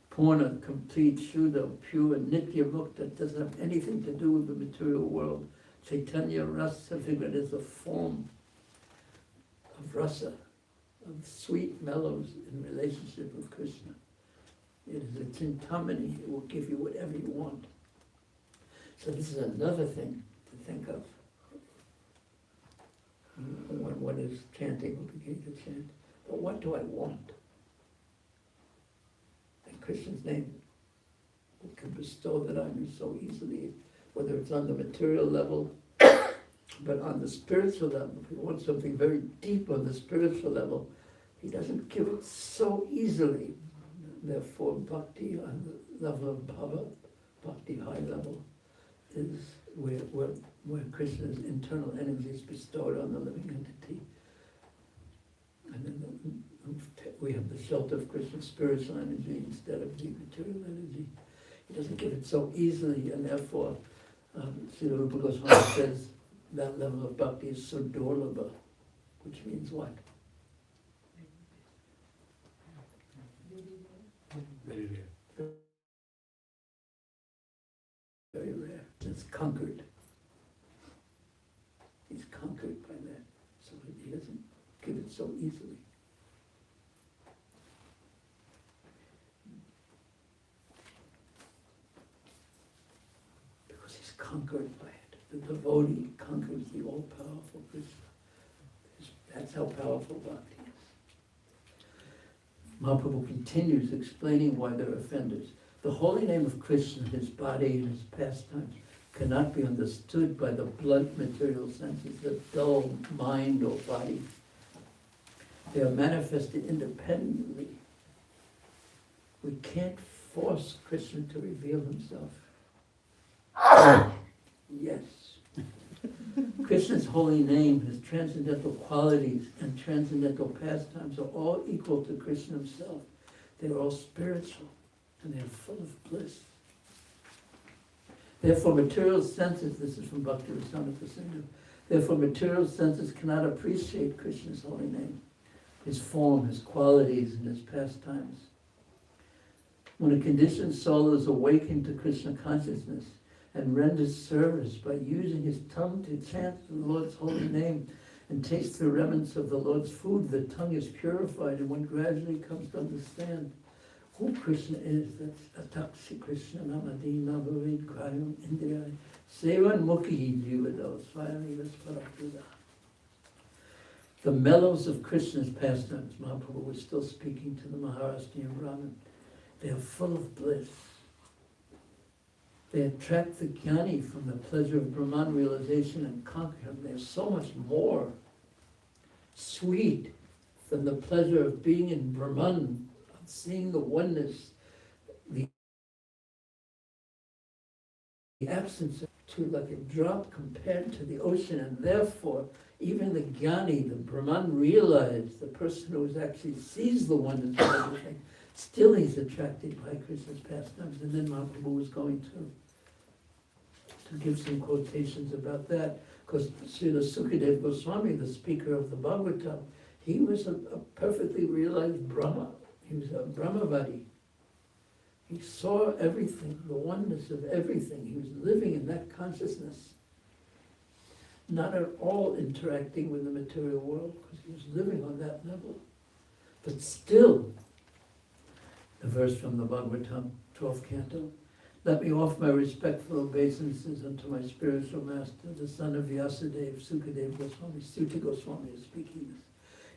Purna, complete, Shuddha, pure, Nitya Mukta, doesn't have anything to do with the material world. Caitanya Rasa figure is a form of rasa, of sweet mellows in relationship with Krishna. It is a chintamani, it will give you whatever you want. So this is another thing to think of when one is chanting or beginning to chant. But what do I want? And Krishna's name can bestow that on you so easily, whether it's on the material level, but on the spiritual level. If you want something very deep on the spiritual level, he doesn't give it so easily. Therefore, bhakti on the level of bhava, bhakti high level, is where Krishna's internal energy is bestowed on the living entity. And then we have the shelter of Krishna's spiritual energy instead of the material energy. He doesn't give it so easily, and therefore, Srila Rupa Goswami says that level of bhakti is so durlabha, which means what? Very rare. Very rare. It's conquered. He's conquered by that. So he doesn't give it so easily. Because he's conquered by it. The devotee conquers the all-powerful Krishna. That's how powerful bhakti is. Mahaprabhu continues explaining why they're offenders. The holy name of Krishna, his body and his pastimes, cannot be understood by the blunt material senses, the dull mind or body. They are manifested independently. We can't force Krishna to reveal himself. Yes. Krishna's holy name, his transcendental qualities and transcendental pastimes are all equal to Krishna himself. They're all spiritual and they're full of bliss. Therefore material senses, this is from Bhaktivedanta Dasa, therefore material senses cannot appreciate Krishna's holy name, his form, his qualities, and his pastimes. When a conditioned soul is awakened to Krishna consciousness, and renders service by using his tongue to chant the Lord's holy name and taste the remnants of the Lord's food, the tongue is purified, and one gradually comes to understand who Krishna is. That's Ataksi Krishna Namadina Bhavid Krayam Indriya Sevan Mukhi Jivado Swami Vasparapura. The mellows of Krishna's pastimes, Mahaprabhu was still speaking to the Maharashtrian Brahmin. They are full of bliss. They attract the jnani from the pleasure of Brahman realization and conquer him. They're so much more sweet than the pleasure of being in Brahman, of seeing the oneness, the absence of to like a drop compared to the ocean, and therefore even the jnani, the Brahman realized, the person who actually sees the oneness of everything, still he's attracted by Krishna's pastimes. And then Mahaprabhu was going to give some quotations about that, because Srila Sukadeva Goswami, the speaker of the Bhagavatam, he was a perfectly realized Brahma. He was a Brahmavadi. He saw everything, the oneness of everything. He was living in that consciousness, not at all interacting with the material world, because he was living on that level. But still, the verse from the Bhagavatam, 12th canto, let me offer my respectful obeisances unto my spiritual master, the son of Vyasadeva, Sukadeva Goswami. Suta Goswami is speaking this.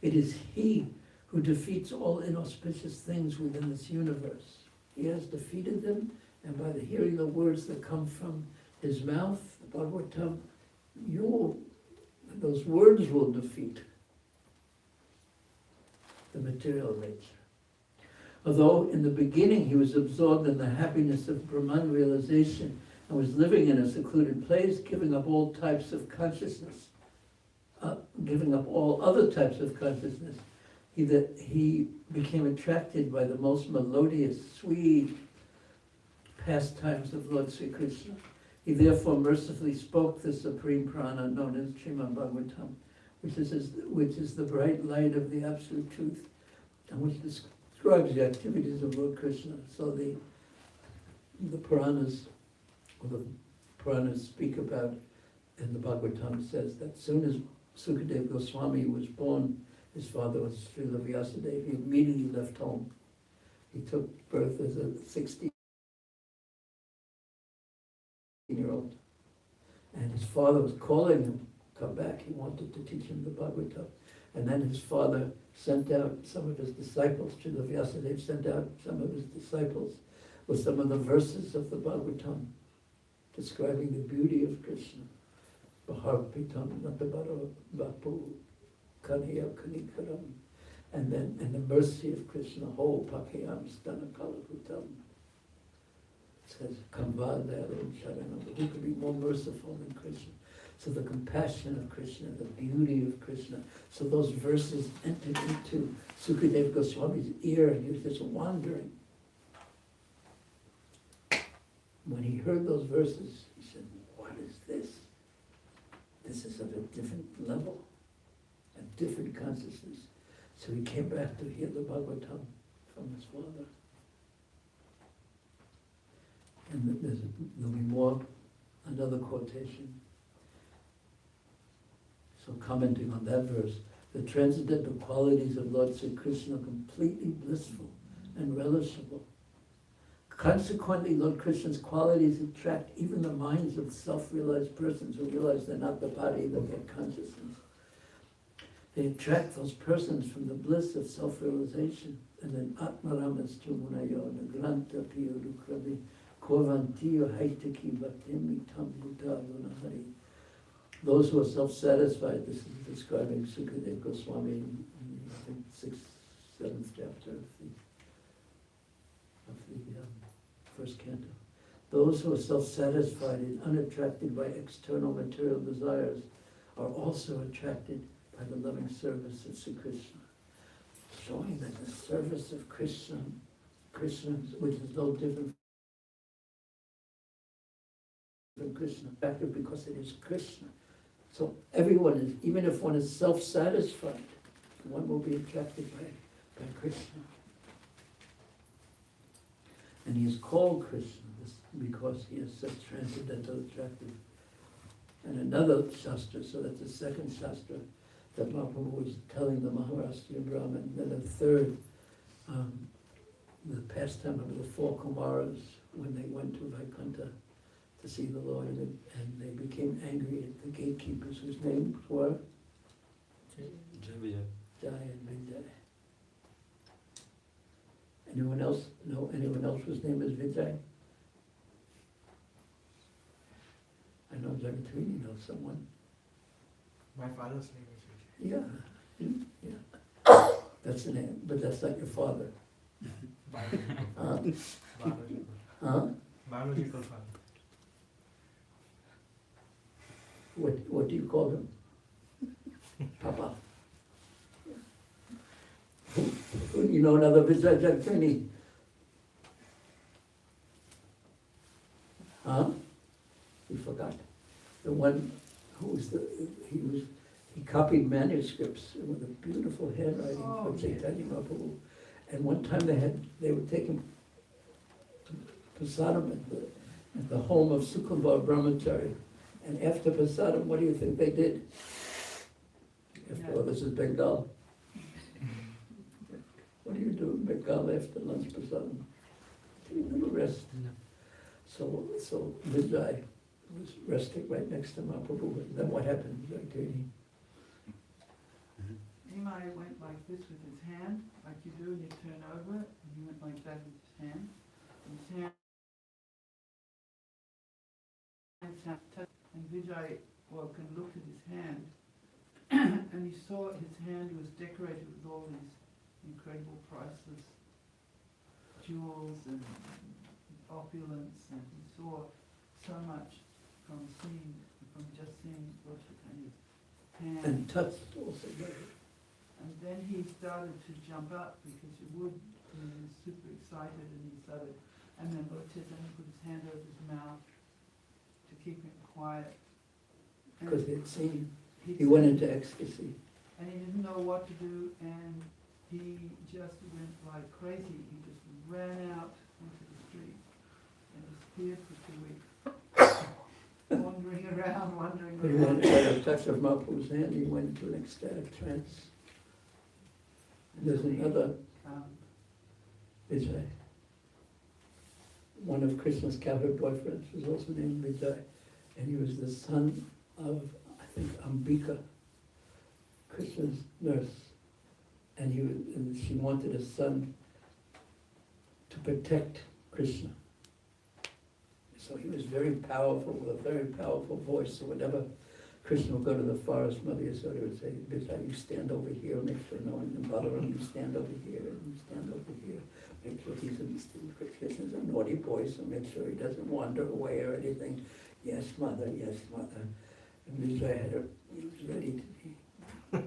It is he who defeats all inauspicious things within this universe. He has defeated them, and by the hearing the words that come from his mouth, the Bhagavatam, those words will defeat the material nature. Although in the beginning he was absorbed in the happiness of Brahman realization and was living in a secluded place, giving up all types of consciousness, giving up all other types of consciousness, he became attracted by the most melodious, sweet pastimes of Lord Sri Krishna. He therefore mercifully spoke the supreme prana known as Srimad-Bhagavatam, which is the bright light of the absolute truth, and which describes the activities of Lord Krishna. So the Puranas speak about, and the Bhagavatam says that soon as Sukadeva Goswami was born, his father was Srila Vyasadeva. He immediately left home. He took birth as a 16-year-old. And his father was calling him, come back. He wanted to teach him the Bhagavatam. And then his father sent out some of his disciples, Srila Vyasadeva sent out some of his disciples with some of the verses of the Bhagavatam, describing the beauty of Krishna. Baharpitam Natabaro Bapu Kaniya Kanikaram. And the mercy of Krishna, Ho Pakayam Stana Kalakutam. It says, Kamvadaram Sharanam. Who could be more merciful than Krishna? So the compassion of Krishna, the beauty of Krishna. So those verses entered into Sukadeva Goswami's ear, and he was just wandering. When he heard those verses, he said, what is this? This is of a different level, a different consciousness. So he came back to hear the Bhagavatam from his father. And there'll be more, another quotation. So commenting on that verse, the transcendental qualities of Lord Sri Krishna are completely blissful and relishable. Consequently, Lord Krishna's qualities attract even the minds of self-realized persons who realize they're not the body, they're their consciousness. They attract those persons from the bliss of self-realization. And then Atmaramas Tumunayo, Nagranta Piyodukravi, Kovantiyo Haitaki Bhaktimi Tambuta Gunahari. Those who are self-satisfied, this is describing Sukadeva Goswami in I think 6th, 7th chapter of the first canto. Those who are self-satisfied and unattracted by external material desires are also attracted by the loving service of Sri Krishna, showing that the service of Krishna, which is no different from Krishna, because it is Krishna. So everyone is, even if one is self-satisfied, one will be attracted by Krishna. And he is called Krishna. because he is such transcendental attractive. And another Shastra, so that's the second Shastra that Mahaprabhu was telling the Maharashtrian Brahmin. Then the third, the pastime of the four Kumaras when they went to Vaikuntha to see the Lord, and they became angry at the gatekeepers whose names were Jai and Vijay. Anyone else know anyone else whose name is Vijay? I know Jagatrini knows someone. My father's name is Yeah, yeah. That's the name, but that's not your father. Vijay. Biological. Huh? Biological father. What do you call him? Papa. You know another Vijay Jagatrini? Huh? You forgot. The one who was he copied manuscripts with a beautiful handwriting for Caitanya Mahaprabhu. And one time they were taking prasadam at the home of Sukumbha Brahmachari. And after prasadam, what do you think they did? After all, this is Bengal. What do you do in Bengal after lunch prasadam? Take a little rest. So Vijay was resting right next to Mahaprabhu. And then what happened? Nimai went like this with his hand, like you do, and you turn over it, and he went like that with his hand. And his hand touched, and Vijay woke and looked at his hand, and he saw his hand was decorated with all these incredible priceless jewels and opulence, and he saw so much from just seeing Lord Chaitanya's hand. And touched also. And then he started to jump up because he was super excited, and then Lord Chaitanya put his hand over his mouth to keep him quiet. Because he had seen, he went into ecstasy. And he didn't know what to do, and he just went like crazy. He just ran out into the street and disappeared for 2 weeks. Wandering around. But he went by the touch of Mahaprabhu's hand, he went into an ecstatic trance. And there's another Vijay. One of Krishna's cowherd boyfriends was also named Vijay. And he was the son of, I think, Ambika, Krishna's nurse. And she wanted a son to protect Krishna. So he was very powerful, with a very powerful voice. So whenever Krishna would go to the forest, Mother Yasoda would say, Vijay, you stand over here, make sure no one can bother him. You stand over here, and you stand over here. Make sure Krishna's a naughty boy, so make sure he doesn't wander away or anything. Yes, Mother, yes, Mother. And Vijay he was ready to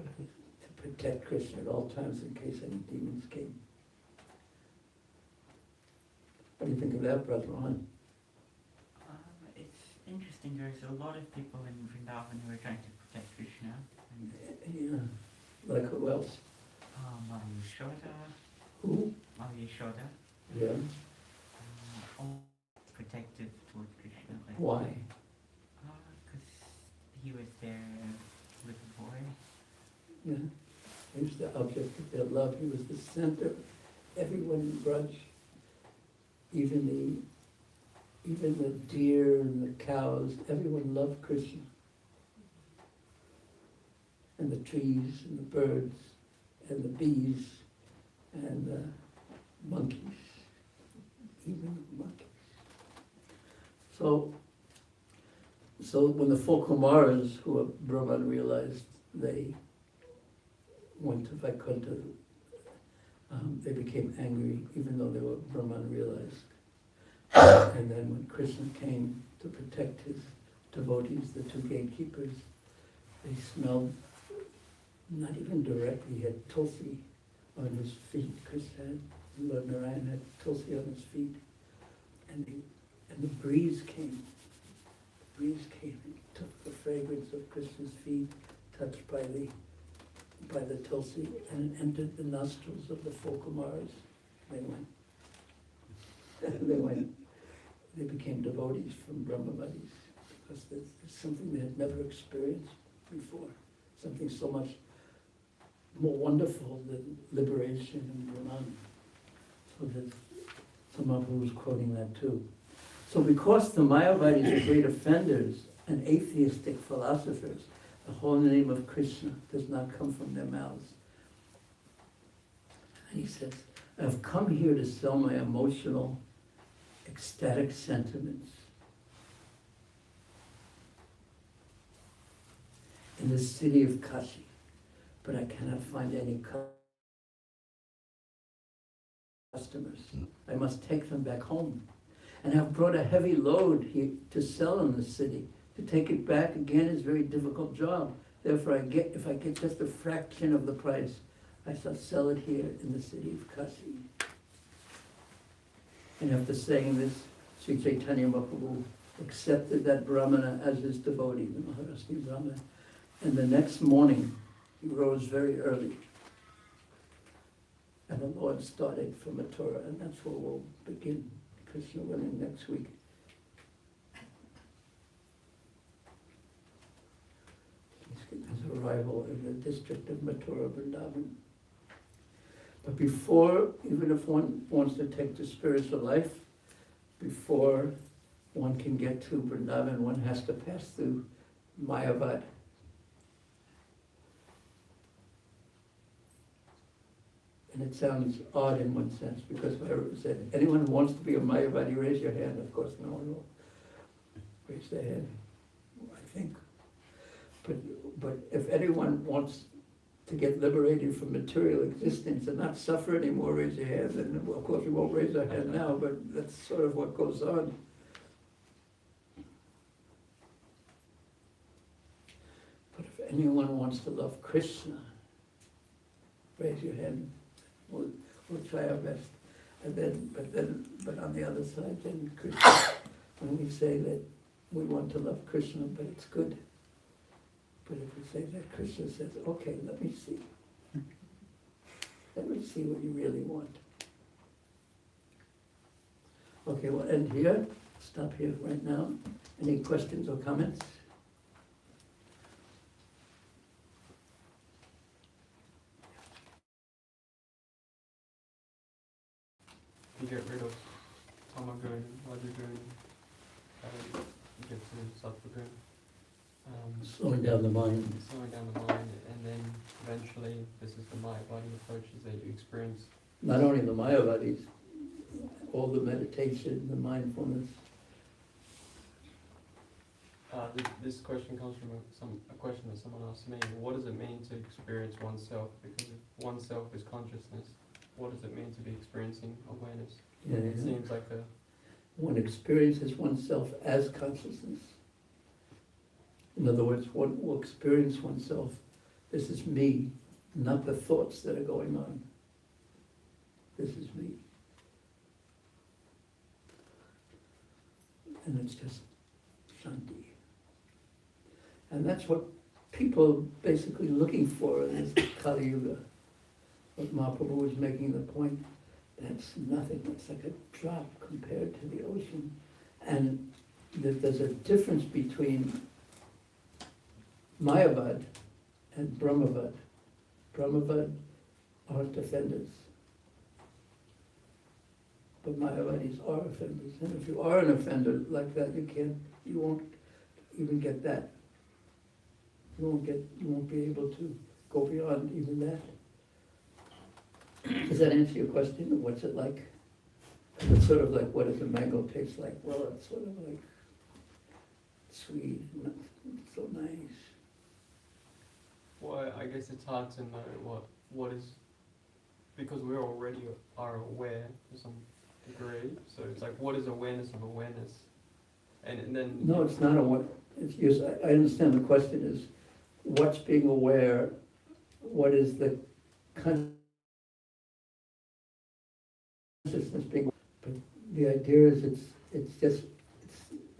protect Krishna at all times in case any demons came. What do you think of that, Brother Rohan? It's interesting. There's a lot of people in Vrindavan who are trying to protect Krishna. And Yeah. Like who else? Yashoda. Who? Yashoda. Yeah. All protective toward Krishna. Like, Why? Because he was their little boy. Yeah. He was the object of their love. He was the center. Everyone in Braj, even the deer and the cows, everyone loved Krishna. And the trees and the birds and the bees and the monkeys, even the monkeys. So when the four Kumaras who were Brahman realized, they went to Vaikuntha, they became angry, even though they were Brahman realized. And then when Krishna came to protect his devotees, the two gatekeepers, they smelled, not even directly, he had tulsi on his feet. Krishna had, Lord Narayan had tulsi on his feet. And the breeze came. The breeze came and took the fragrance of Krishna's feet, touched by the tulsi, and it entered the nostrils of the four Kumaras. They went. they became devotees from Brahmavatis, because there's something they had never experienced before, something so much more wonderful than liberation and Brahman. So that some Mahaprabhu was quoting that too. So because the Mayavadis are great offenders and atheistic philosophers, the whole name of Krishna does not come from their mouths. And he says, I've come here to sell my emotional, ecstatic sentiments in the city of Kashi, but I cannot find any customers. I must take them back home. And I've brought a heavy load here to sell in the city. To take it back again is a very difficult job. Therefore, if I get just a fraction of the price, I shall sell it here in the city of Kashi. And after saying this, Sri Caitanya Mahaprabhu accepted that Brahmana as his devotee, the Maharashtra Brahmana. And the next morning, he rose very early. And the Lord started from Mathura, and that's where we'll begin, Krishna willing, next week. His arrival in the district of Mathura, Vrindavan. But before, even if one wants to take the spiritual life, before one can get to Vrindavan, one has to pass through Mayavad. And it sounds odd in one sense, because if I said, anyone who wants to be a Mayavadi, raise your hand. Of course, no one will raise their hand, I think. But if anyone wants to get liberated from material existence and not suffer anymore, raise your hand. And of course, we won't raise our hand now, but that's sort of what goes on. But if anyone wants to love Krishna, raise your hand. We'll try our best. And but on the other side, then Krishna, when we say that we want to love Krishna, but it's good. But if we say that, Krishna says, okay, let me see. Let me see what you really want. Okay, we'll end here. Stop here right now. Any questions or comments? You get rid of Tamagun, Rajagun, you get to Sattvagun. Slowing down the mind. Slowing down the mind, and then eventually, this is the Mayavadi approaches that you experience. Not only the Mayavadis, all the meditation, the mindfulness. This question comes from a question that someone asked me. What does it mean to experience oneself? Because if oneself is consciousness, what does it mean to be experiencing awareness? Yeah, It seems like one experiences oneself as consciousness. In other words, one will experience oneself, this is me, not the thoughts that are going on. This is me. And it's just Shanti. And that's what people are basically looking for in this Kali Yuga. What Mahaprabhu was making the point, that's nothing, it's like a drop compared to the ocean. And there's a difference between Mayavad and Brahmavad. Brahmavad aren't offenders. But Mayavadis are offenders. And if you are an offender like that, you won't even get that. You won't be able to go beyond even that. Does that answer your question of what's it like? It's sort of like, what does a mango taste like? Well, it's sort of like sweet, it's so nice. well, I guess it's hard to know what is, because we already are aware to some degree. So it's like, what is awareness of awareness? And then No, it's not it's just, I understand the question is, what's being aware? What is the consciousness being? But the idea is it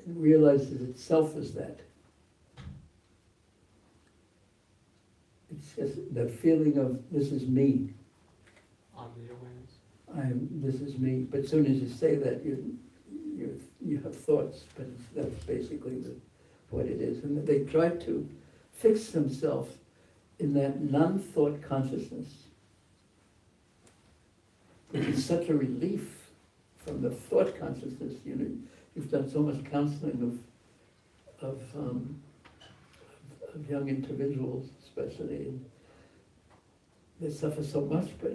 realizes itself as that. It's just the feeling of this is me. I'm the awareness. This is me. But as soon as you say that, you're you have thoughts, but that's basically what it is. And they try to fix themselves in that non-thought consciousness, which is such a relief from the thought consciousness. You know, you've done so much counseling of young individuals, especially, and they suffer so much, but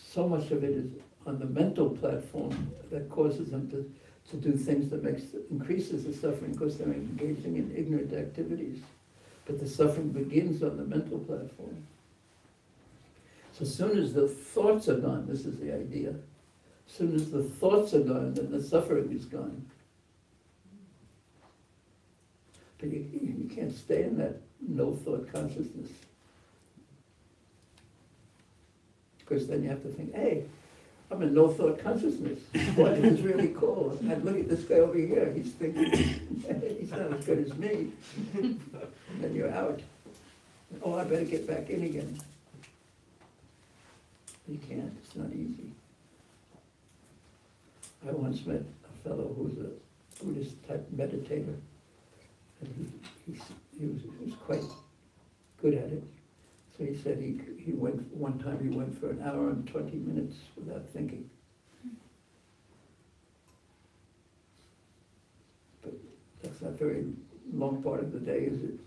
so much of it is on the mental platform that causes them to do things that increases the suffering because they're engaging in ignorant activities. But the suffering begins on the mental platform. So as soon as the thoughts are gone, this is the idea, as soon as the thoughts are gone, then the suffering is gone. But you can't stay in that no-thought consciousness. Because then you have to think, hey, I'm in no-thought consciousness. Boy, this is really cool. And look at this guy over here. He's thinking, he's not as good as me. And then you're out. Oh, I better get back in again. You can't. It's not easy. I once met a fellow who's a Buddhist-type meditator. And he was quite good at it. So he said he went, one time he went for an hour and 20 minutes without thinking. But that's not a very long part of the day, is it?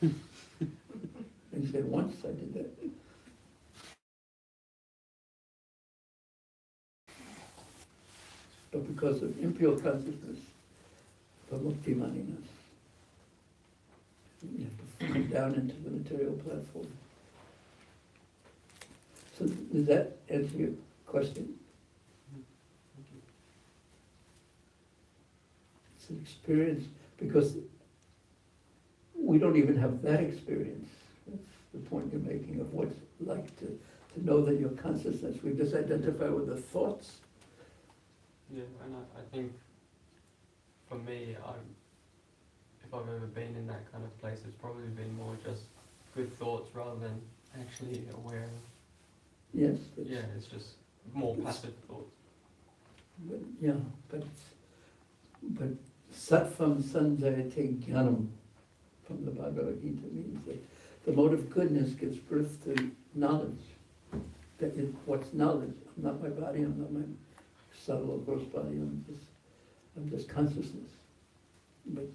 And he said, once I did that. But because of impure consciousness, Bhaktivedanta, you have to come down into the material platform. So does that answer your question? It's an experience, because we don't even have that experience. That's the point you're making of what's like to know that your consciousness, we just identify with the thoughts. Yeah, and I think for me, if I've ever been in that kind of place, it's probably been more just good thoughts rather than actually aware of. Yes. Yeah, it's just more passive thoughts. But, yeah, but sattvam sanjayate jnanam from the Bhagavad Gita means that the mode of goodness gives birth to knowledge. That is, what's knowledge? I'm not my body, I'm not my subtle or gross body, I'm just consciousness. But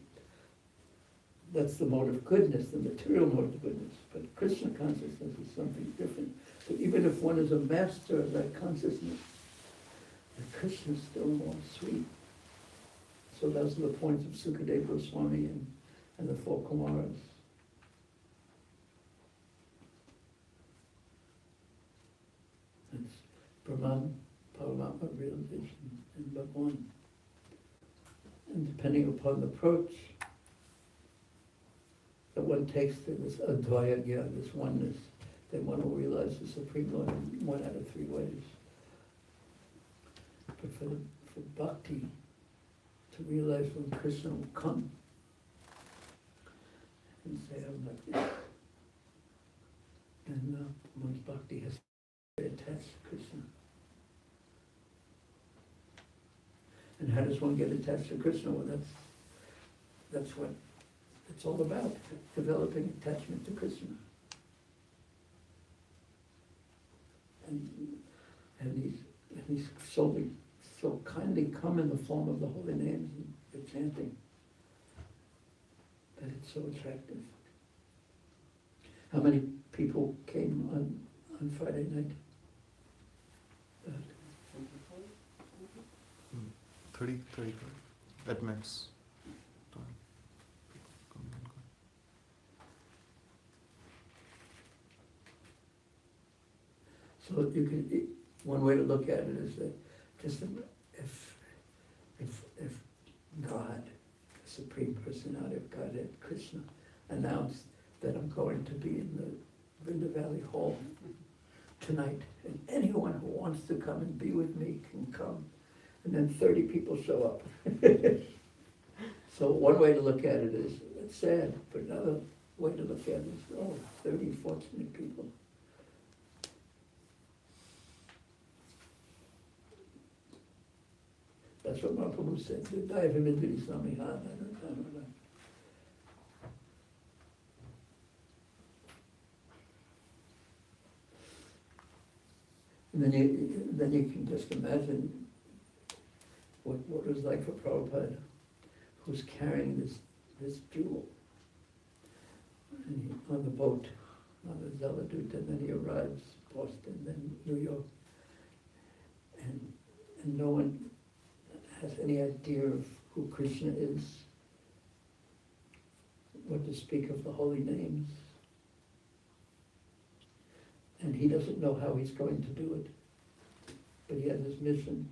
that's the mode of goodness, the material mode of goodness. But Krishna consciousness is something different. So even if one is a master of that consciousness, the Krishna is still more sweet. So those are the points of Sukadeva Swami and the four Kumaras. It's Brahman, Paramatma realization in Bhagwan. And depending upon the approach that one takes to this Advaya Gyan, this oneness, then one will realize the Supreme Lord in one out of three ways. But for bhakti, to realize when Krishna will come and say, I'm like this. And one's bhakti has to be attached to Krishna. And how does one get attached to Krishna? Well, that's what it's all about, developing attachment to Krishna. And he's so kindly come in the form of the holy names and the chanting that it's so attractive. How many people came on Friday night? 30 at max time. Come and go. So you can, one way to look at it is that just if God, the Supreme Personality of Godhead, Krishna, announced that I'm going to be in the Vrinda Valley Hall tonight, and anyone who wants to come and be with me can come, and then 30 people show up. So one way to look at it is, it's sad, but another way to look at it is, oh, 30 fortunate people. That's what Mahaprabhu said. I have him in the Swami. And then you can just imagine what it was like for Prabhupada, who's carrying this jewel. And he, on the boat, on the Zaladut, and then he arrives Boston, then New York. And no one has any idea of who Krishna is, what to speak of the holy names. And he doesn't know how he's going to do it, but he has his mission.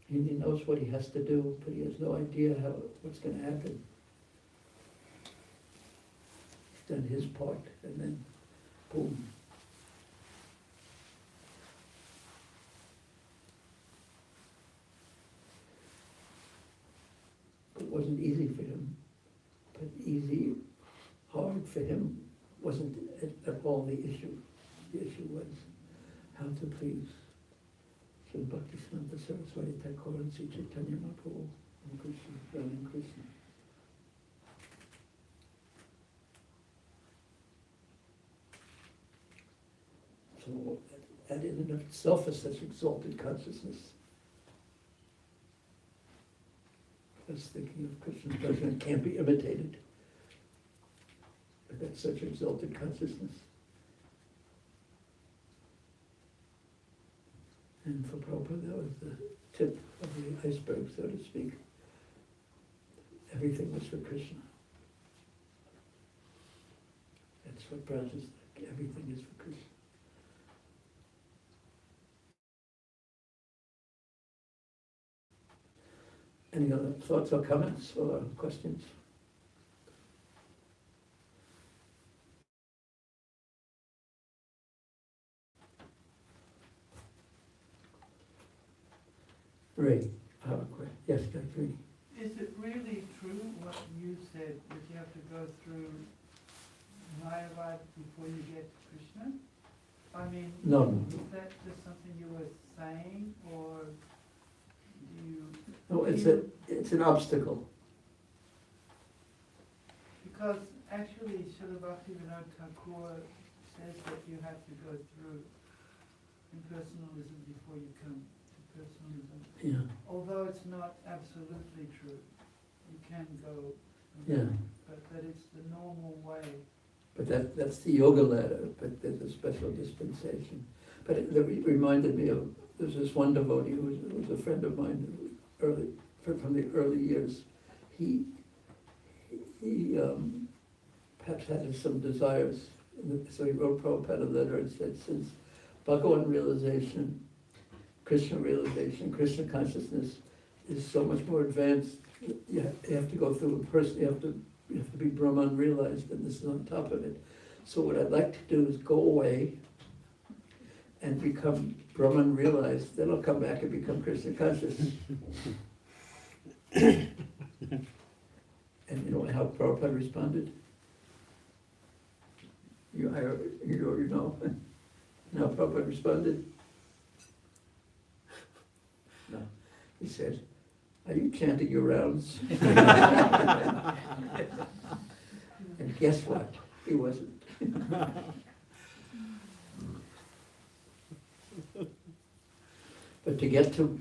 He knows what he has to do, but he has no idea what's going to happen. He's done his part, and then boom. It wasn't easy for him, but hard for him wasn't at all the issue. The issue was how to please Srila Bhaktivedanta Saraswati Thakur and Sri Caitanya Mahaprabhu and Krishna, and Krishna. So that in and of itself is such exalted consciousness. I was thinking of Krishna's judgment can't be imitated. But that's such exalted consciousness. And for Prabhupada, that was the tip of the iceberg, so to speak. Everything was for Krishna. That's what Prabhupada is like. Everything is for Krishna. Any other thoughts or comments or questions? Ray, yes, Katrina. Is it really true what you said, that you have to go through Mayavad before you get to Krishna? I mean, No. is that just something you were saying, or do you... No, it's an obstacle. Because actually, Srila Bhaktivedanta Thakur says that you have to go through impersonalism before you come to personalism. Yeah. Although it's not absolutely true, you can go, Yeah. but it's the normal way. But that's the yoga ladder, but there's a special dispensation. But it reminded me of, there's this one devotee who was a friend of mine from the early years. He perhaps had some desires, so he wrote Prabhupada a letter and said, since Bhagavan realization, Krishna realization, Krishna consciousness is so much more advanced, you have to go through a person, you have to be Brahman realized, and this is on top of it. So what I'd like to do is go away and become Brahman realized, then I'll come back and become Krishna conscious. And you know how Prabhupada responded? You already know. You know how Prabhupada responded? No. He said, are you chanting your rounds? And guess what? He wasn't. But to get to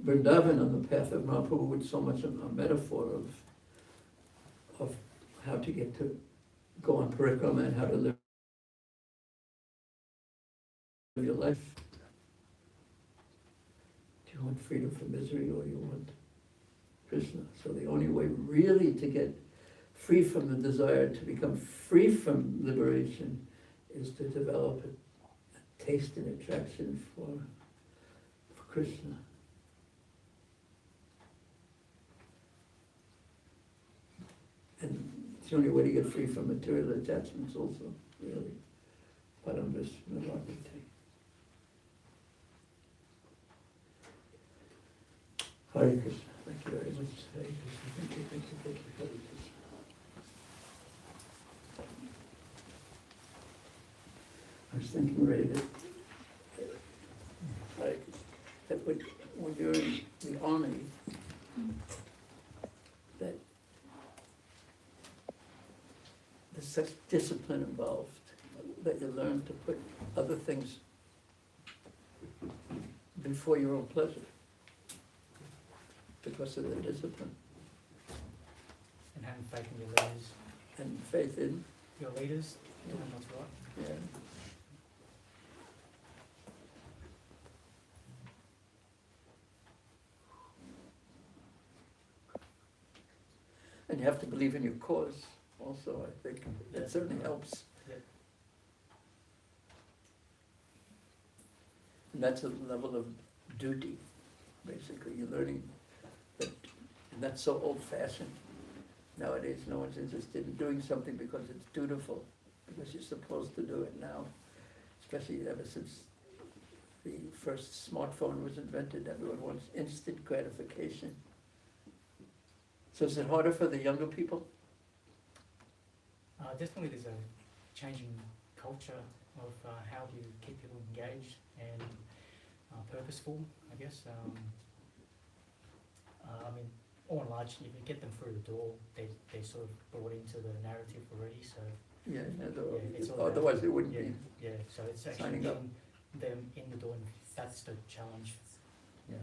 Vrindavan on the path of Mahaprabhu with so much of a metaphor of how to get to go on parikrama and how to live your life. Do you want freedom from misery or you want Krishna? So the only way really to get free from the desire to become free from liberation is to develop a taste and attraction for Krishna. And it's the only way to get free from material attachments also, really. Paramvis Navagate. Hare Krishna. Thank you very much. Hare Krishna. Thank you. Hare Krishna. I was thinking, Ray, that when you're in the such discipline involved that you learn to put other things before your own pleasure because of the discipline And having faith in your leaders. and faith in, Your leaders, doing what's right. yeah. And you have to believe in your cause also, I think. Yeah. That certainly helps. Yeah. And that's a level of duty, basically. You're learning that, and that's so old-fashioned. Nowadays, no one's interested in doing something because it's dutiful, because you're supposed to do it now. Especially ever since the first smartphone was invented, everyone wants instant gratification. So is it harder for the younger people? Definitely there's a changing culture of how do you keep people engaged and purposeful, I guess. I mean, all in large, if you get them through the door, they're sort of brought into the narrative already, so Yeah, it's all about- otherwise it wouldn't yeah, be. yeah, so it's actually Signing up. getting them in the door, and that's the challenge. Yeah.